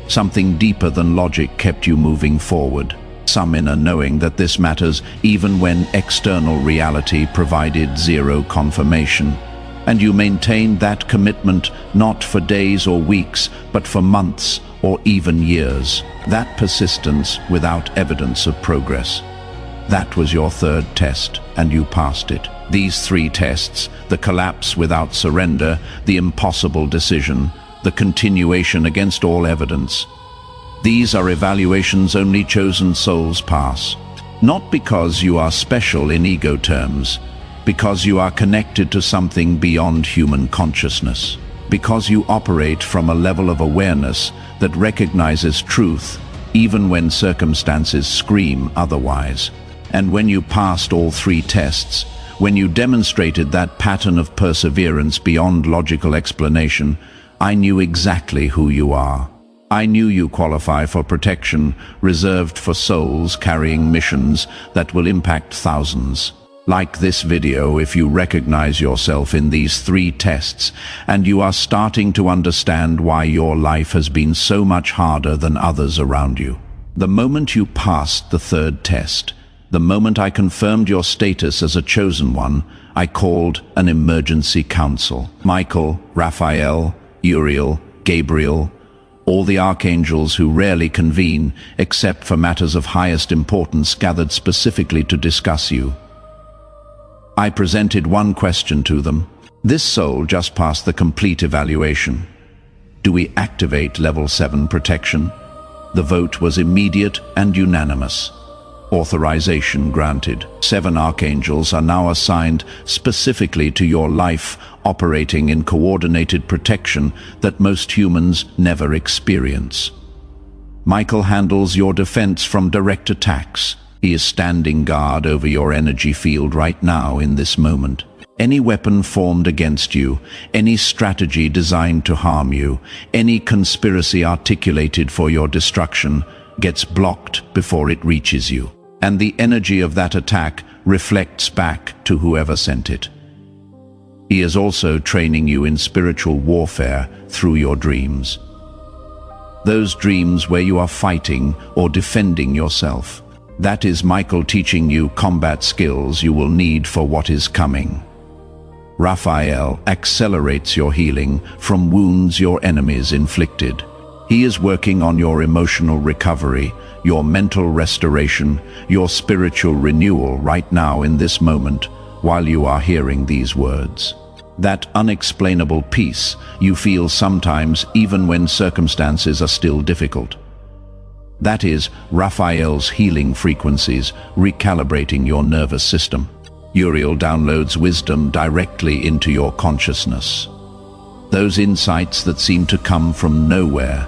Something deeper than logic kept you moving forward. Some inner knowing that this matters even when external reality provided zero confirmation. And you maintained that commitment not for days or weeks, but for months or even years. That persistence without evidence of progress. That was your third test, and you passed it. These three tests, the collapse without surrender, the impossible decision, the continuation against all evidence. These are evaluations only chosen souls pass. Not because you are special in ego terms, because you are connected to something beyond human consciousness, because you operate from a level of awareness that recognizes truth even when circumstances scream otherwise. And when you passed all three tests, when you demonstrated that pattern of perseverance beyond logical explanation, I knew exactly who you are. I knew you qualify for protection reserved for souls carrying missions that will impact thousands. Like this video if you recognize yourself in these three tests and you are starting to understand why your life has been so much harder than others around you. The moment you passed the third test, the moment I confirmed your status as a chosen one, I called an emergency council. Michael, Raphael, Uriel, Gabriel, all the archangels who rarely convene except for matters of highest importance gathered specifically to discuss you. I presented one question to them. This soul just passed the complete evaluation. Do we activate level 7 protection? The vote was immediate and unanimous. Authorization granted. 7 archangels are now assigned specifically to your life, operating in coordinated protection that most humans never experience. Michael handles your defense from direct attacks. He is standing guard over your energy field right now in this moment. Any weapon formed against you, any strategy designed to harm you, any conspiracy articulated for your destruction gets blocked before it reaches you. And the energy of that attack reflects back to whoever sent it. He is also training you in spiritual warfare through your dreams. Those dreams where you are fighting or defending yourself. That is Michael teaching you combat skills you will need for what is coming. Raphael accelerates your healing from wounds your enemies inflicted. He is working on your emotional recovery, your mental restoration, your spiritual renewal right now in this moment while you are hearing these words. That unexplainable peace you feel sometimes even when circumstances are still difficult. That is Raphael's healing frequencies recalibrating your nervous system. Uriel downloads wisdom directly into your consciousness. Those insights that seem to come from nowhere.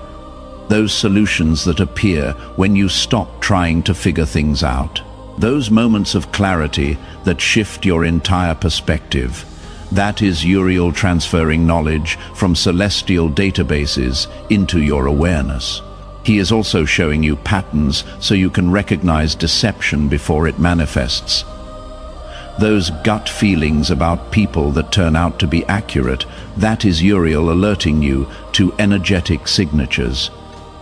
Those solutions that appear when you stop trying to figure things out. Those moments of clarity that shift your entire perspective. That is Uriel transferring knowledge from celestial databases into your awareness. He is also showing you patterns so you can recognize deception before it manifests. Those gut feelings about people that turn out to be accurate, that is Uriel alerting you to energetic signatures.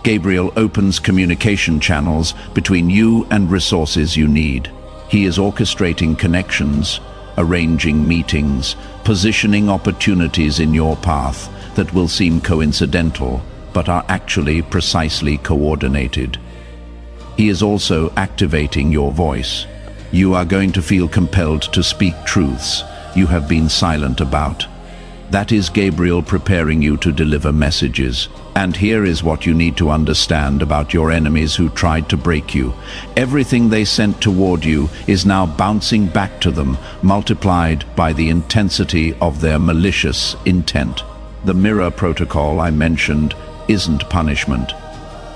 Gabriel opens communication channels between you and resources you need. He is orchestrating connections, arranging meetings, positioning opportunities in your path that will seem coincidental, but are actually precisely coordinated. He is also activating your voice. You are going to feel compelled to speak truths you have been silent about. That is Gabriel preparing you to deliver messages. And here is what you need to understand about your enemies who tried to break you. Everything they sent toward you is now bouncing back to them, multiplied by the intensity of their malicious intent. The mirror protocol I mentioned isn't punishment.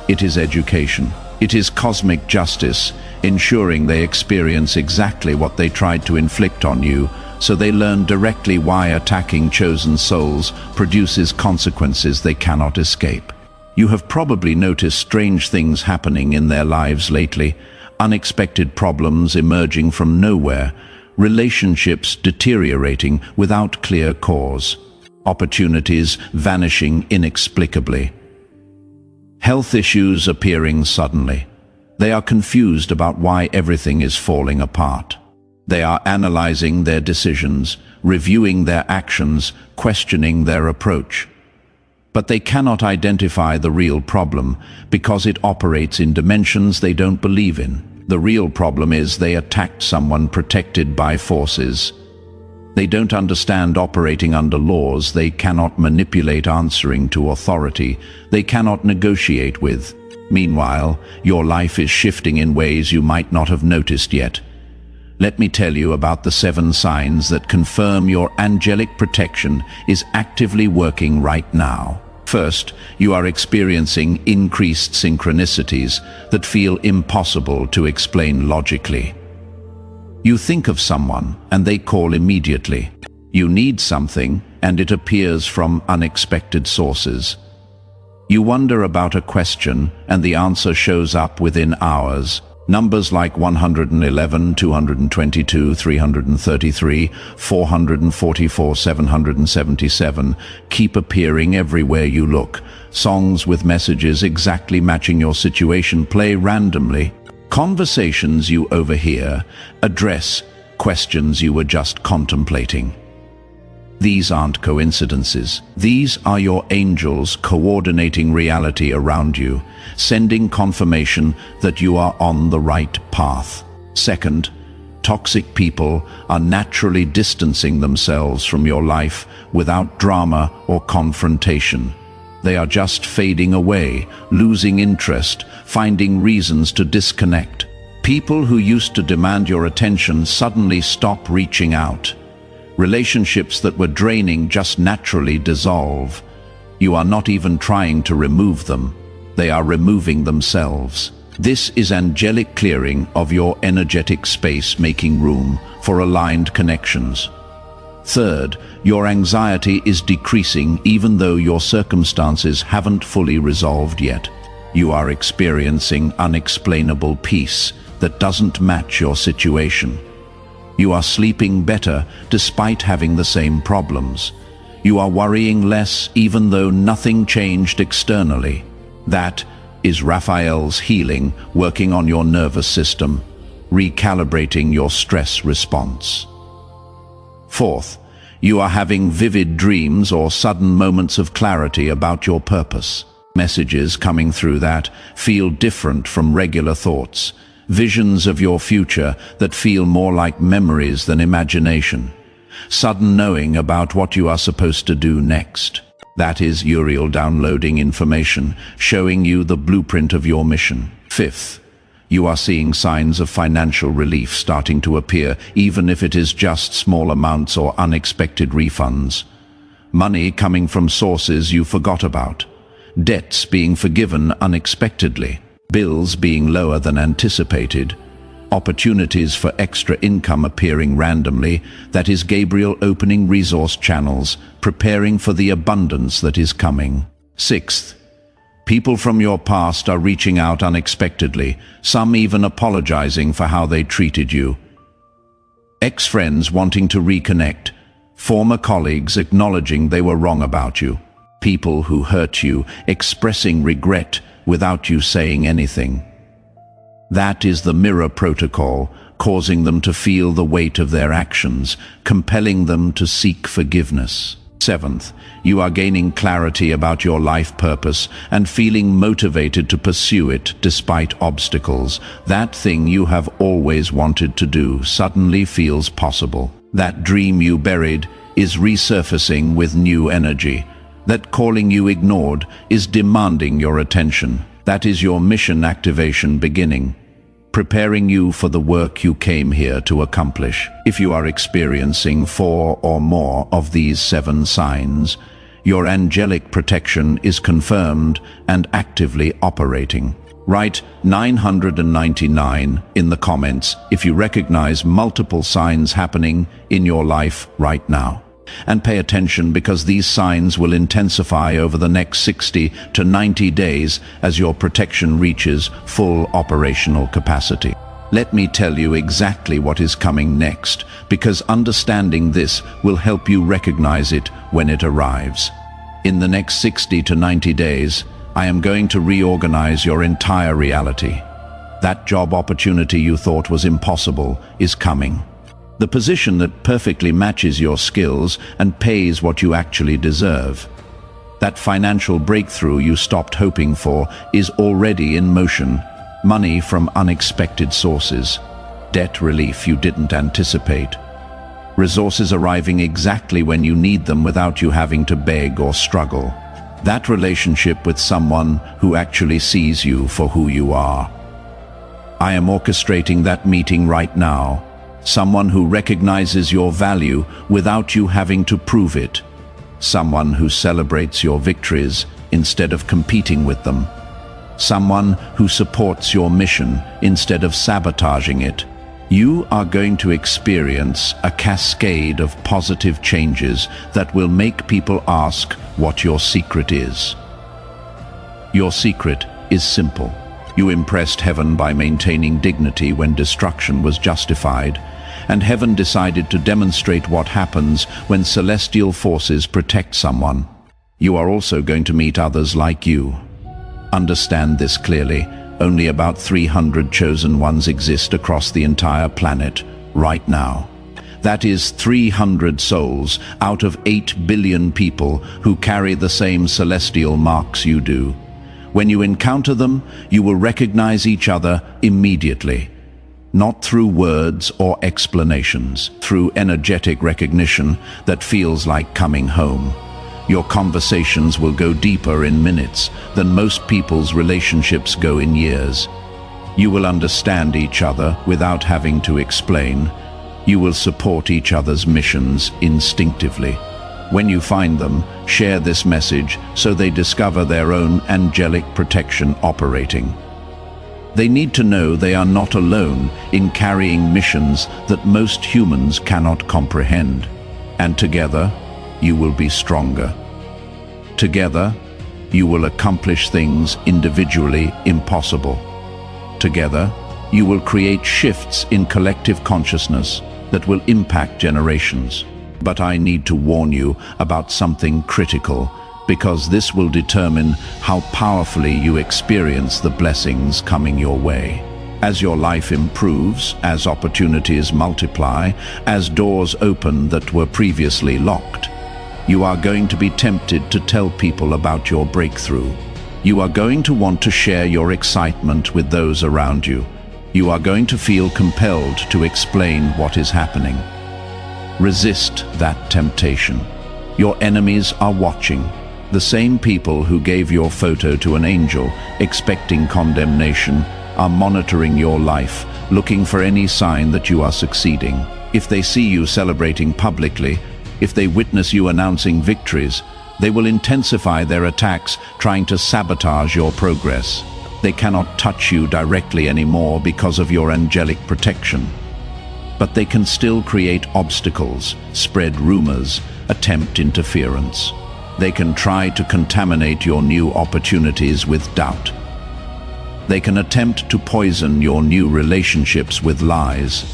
It is education. It is cosmic justice, ensuring they experience exactly what they tried to inflict on you, so they learn directly why attacking chosen souls produces consequences they cannot escape. You have probably noticed strange things happening in their lives lately, unexpected problems emerging from nowhere, relationships deteriorating without clear cause, opportunities vanishing inexplicably, health issues appearing suddenly. They are confused about why everything is falling apart. They are analyzing their decisions, reviewing their actions, questioning their approach. But they cannot identify the real problem because it operates in dimensions they don't believe in. The real problem is they attacked someone protected by forces. They don't understand operating under laws they cannot manipulate, answering to authority they cannot negotiate with. Meanwhile, your life is shifting in ways you might not have noticed yet. Let me tell you about the 7 signs that confirm your angelic protection is actively working right now. First, you are experiencing increased synchronicities that feel impossible to explain logically. You think of someone and they call immediately. You need something and it appears from unexpected sources. You wonder about a question and the answer shows up within hours. Numbers like 111, 222, 333, 444, 777 keep appearing everywhere you look. Songs with messages exactly matching your situation play randomly. Conversations you overhear address questions you were just contemplating. These aren't coincidences. These are your angels coordinating reality around you, sending confirmation that you are on the right path. Second, toxic people are naturally distancing themselves from your life without drama or confrontation. They are just fading away, losing interest, finding reasons to disconnect. People who used to demand your attention suddenly stop reaching out. Relationships that were draining just naturally dissolve. You are not even trying to remove them. They are removing themselves. This is angelic clearing of your energetic space, making room for aligned connections. Third, your anxiety is decreasing even though your circumstances haven't fully resolved yet. You are experiencing unexplainable peace that doesn't match your situation. You are sleeping better despite having the same problems. You are worrying less even though nothing changed externally. That is Raphael's healing working on your nervous system, recalibrating your stress response. Fourth, you are having vivid dreams or sudden moments of clarity about your purpose. Messages coming through that feel different from regular thoughts. Visions of your future that feel more like memories than imagination. Sudden knowing about what you are supposed to do next. That is Uriel downloading information, showing you the blueprint of your mission. Fifth, you are seeing signs of financial relief starting to appear, even if it is just small amounts or unexpected refunds. Money coming from sources you forgot about. Debts being forgiven unexpectedly. Bills being lower than anticipated, opportunities for extra income appearing randomly. That is Gabriel opening resource channels, preparing for the abundance that is coming. Sixth, people from your past are reaching out unexpectedly, some even apologizing for how they treated you. Ex-friends wanting to reconnect, former colleagues acknowledging they were wrong about you, people who hurt you expressing regret without you saying anything. That is the mirror protocol, causing them to feel the weight of their actions, compelling them to seek forgiveness. Seventh, you are gaining clarity about your life purpose and feeling motivated to pursue it despite obstacles. That thing you have always wanted to do suddenly feels possible. That dream you buried is resurfacing with new energy. That calling you ignored is demanding your attention. That is your mission activation beginning, preparing you for the work you came here to accomplish. If you are experiencing 4 or more of these 7 signs, your angelic protection is confirmed and actively operating. Write 999 in the comments if you recognize multiple signs happening in your life right now. And pay attention, because these signs will intensify over the next 60 to 90 days as your protection reaches full operational capacity. Let me tell you exactly what is coming next, because understanding this will help you recognize it when it arrives. In the next 60 to 90 days, I am going to reorganize your entire reality. That job opportunity you thought was impossible is coming. The position that perfectly matches your skills and pays what you actually deserve. That financial breakthrough you stopped hoping for is already in motion. Money from unexpected sources. Debt relief you didn't anticipate. Resources arriving exactly when you need them without you having to beg or struggle. That relationship with someone who actually sees you for who you are. I am orchestrating that meeting right now. Someone who recognizes your value without you having to prove it. Someone who celebrates your victories instead of competing with them. Someone who supports your mission instead of sabotaging it. You are going to experience a cascade of positive changes that will make people ask what your secret is. Your secret is simple. You impressed heaven by maintaining dignity when destruction was justified, and heaven decided to demonstrate what happens when celestial forces protect someone. You are also going to meet others like you. Understand this clearly. Only about 300 chosen ones exist across the entire planet right now. That is 300 souls out of 8 billion people who carry the same celestial marks you do. When you encounter them, you will recognize each other immediately. Not through words or explanations, through energetic recognition that feels like coming home. Your conversations will go deeper in minutes than most people's relationships go in years. You will understand each other without having to explain. You will support each other's missions instinctively. When you find them, share this message so they discover their own angelic protection operating. They need to know they are not alone in carrying missions that most humans cannot comprehend. And together, you will be stronger. Together, you will accomplish things individually impossible. Together, you will create shifts in collective consciousness that will impact generations. But I need to warn you about something critical, because this will determine how powerfully you experience the blessings coming your way. As your life improves, as opportunities multiply, as doors open that were previously locked, you are going to be tempted to tell people about your breakthrough. You are going to want to share your excitement with those around you. You are going to feel compelled to explain what is happening. Resist that temptation. Your enemies are watching. The same people who gave your photo to an angel, expecting condemnation, are monitoring your life, looking for any sign that you are succeeding. If they see you celebrating publicly, if they witness you announcing victories, they will intensify their attacks, trying to sabotage your progress. They cannot touch you directly anymore because of your angelic protection. But they can still create obstacles, spread rumors, attempt interference. They can try to contaminate your new opportunities with doubt. They can attempt to poison your new relationships with lies.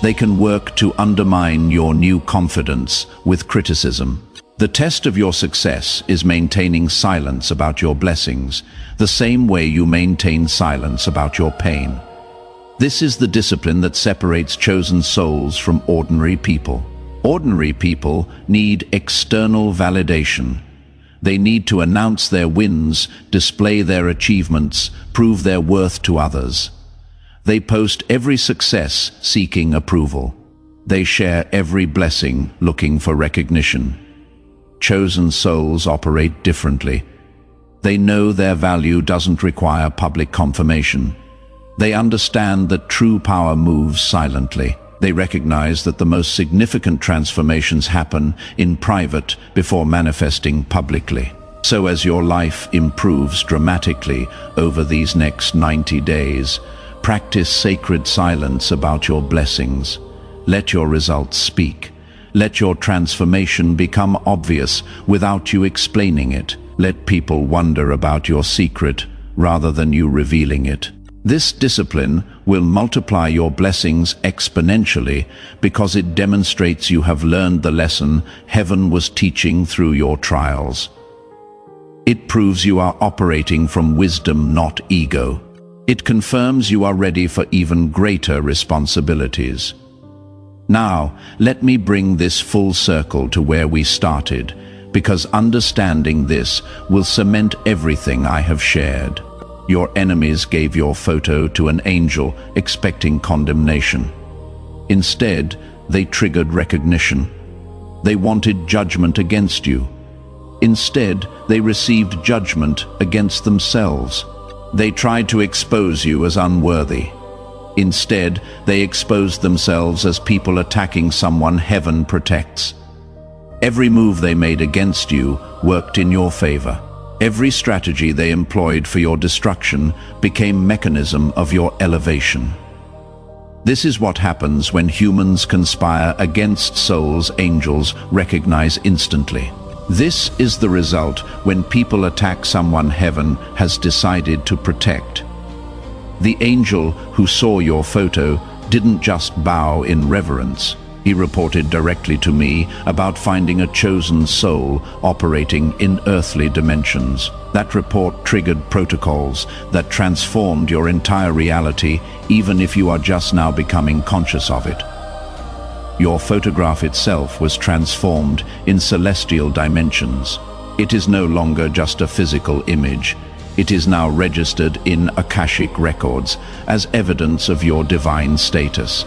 They can work to undermine your new confidence with criticism. The test of your success is maintaining silence about your blessings, the same way you maintain silence about your pain. This is the discipline that separates chosen souls from ordinary people. Ordinary people need external validation. They need to announce their wins, display their achievements, prove their worth to others. They post every success seeking approval. They share every blessing looking for recognition. Chosen souls operate differently. They know their value doesn't require public confirmation. They understand that true power moves silently. They recognize that the most significant transformations happen in private before manifesting publicly. So as your life improves dramatically over these next 90 days, practice sacred silence about your blessings. Let your results speak. Let your transformation become obvious without you explaining it. Let people wonder about your secret rather than you revealing it. This discipline will multiply your blessings exponentially because it demonstrates you have learned the lesson heaven was teaching through your trials. It proves you are operating from wisdom, not ego. It confirms you are ready for even greater responsibilities. Now, let me bring this full circle to where we started, because understanding this will cement everything I have shared. Your enemies gave your photo to an angel expecting condemnation. Instead, they triggered recognition. They wanted judgment against you. Instead, they received judgment against themselves. They tried to expose you as unworthy. Instead, they exposed themselves as people attacking someone heaven protects. Every move they made against you worked in your favor. Every strategy they employed for your destruction became mechanism of your elevation. This is what happens when humans conspire against souls angels recognize instantly. This is the result when people attack someone heaven has decided to protect. The angel who saw your photo didn't just bow in reverence. He reported directly to me about finding a chosen soul operating in earthly dimensions. That report triggered protocols that transformed your entire reality, even if you are just now becoming conscious of it. Your photograph itself was transformed in celestial dimensions. It is no longer just a physical image. It is now registered in Akashic records as evidence of your divine status.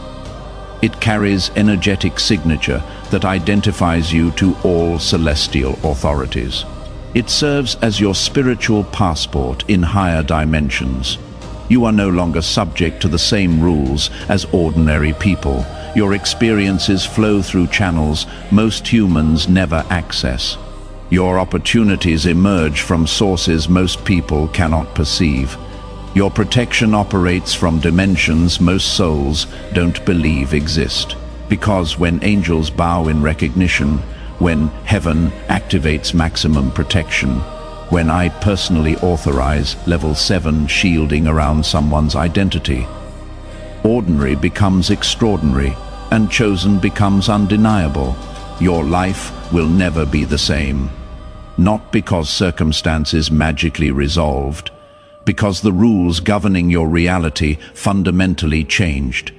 It carries energetic signature that identifies you to all celestial authorities. It serves as your spiritual passport in higher dimensions. You are no longer subject to the same rules as ordinary people. Your experiences flow through channels most humans never access. Your opportunities emerge from sources most people cannot perceive. Your protection operates from dimensions most souls don't believe exist. Because when angels bow in recognition, when heaven activates maximum protection, when I personally authorize level 7 shielding around someone's identity, ordinary becomes extraordinary and chosen becomes undeniable. Your life will never be the same. Not because circumstances magically resolved, because the rules governing your reality fundamentally changed.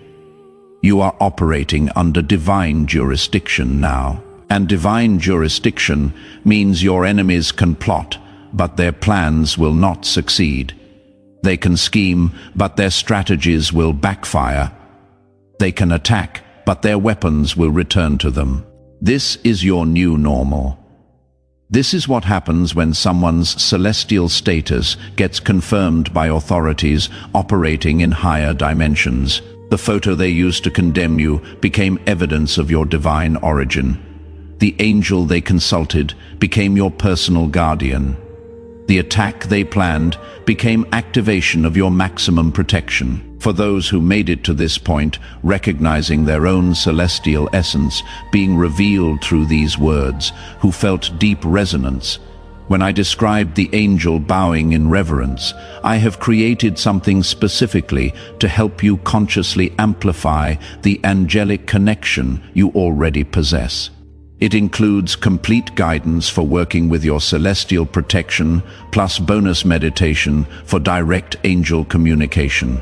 You are operating under divine jurisdiction now. And divine jurisdiction means your enemies can plot, but their plans will not succeed. They can scheme, but their strategies will backfire. They can attack, but their weapons will return to them. This is your new normal. This is what happens when someone's celestial status gets confirmed by authorities operating in higher dimensions. The photo they used to condemn you became evidence of your divine origin. The angel they consulted became your personal guardian. The attack they planned became activation of your maximum protection. For those who made it to this point, recognizing their own celestial essence being revealed through these words, who felt deep resonance. When I described the angel bowing in reverence, I have created something specifically to help you consciously amplify the angelic connection you already possess. It includes complete guidance for working with your celestial protection, plus bonus meditation for direct angel communication.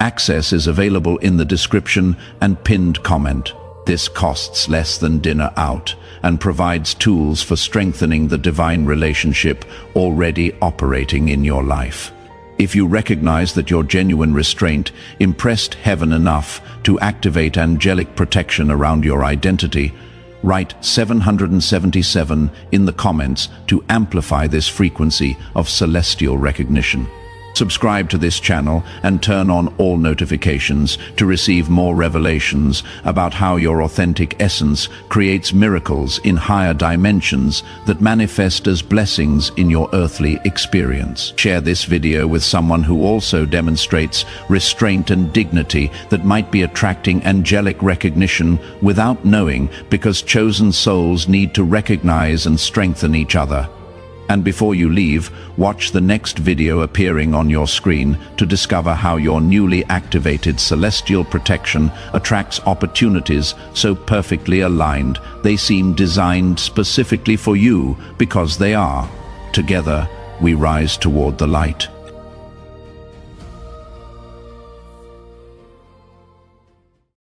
Access is available in the description and pinned comment. This costs less than dinner out and provides tools for strengthening the divine relationship already operating in your life. If you recognize that your genuine restraint impressed heaven enough to activate angelic protection around your identity, write 777 in the comments to amplify this frequency of celestial recognition. Subscribe to this channel and turn on all notifications to receive more revelations about how your authentic essence creates miracles in higher dimensions that manifest as blessings in your earthly experience. Share this video with someone who also demonstrates restraint and dignity that might be attracting angelic recognition without knowing, because chosen souls need to recognize and strengthen each other. And before you leave, watch the next video appearing on your screen to discover how your newly activated celestial protection attracts opportunities so perfectly aligned they seem designed specifically for you, because they are. Together, we rise toward the light.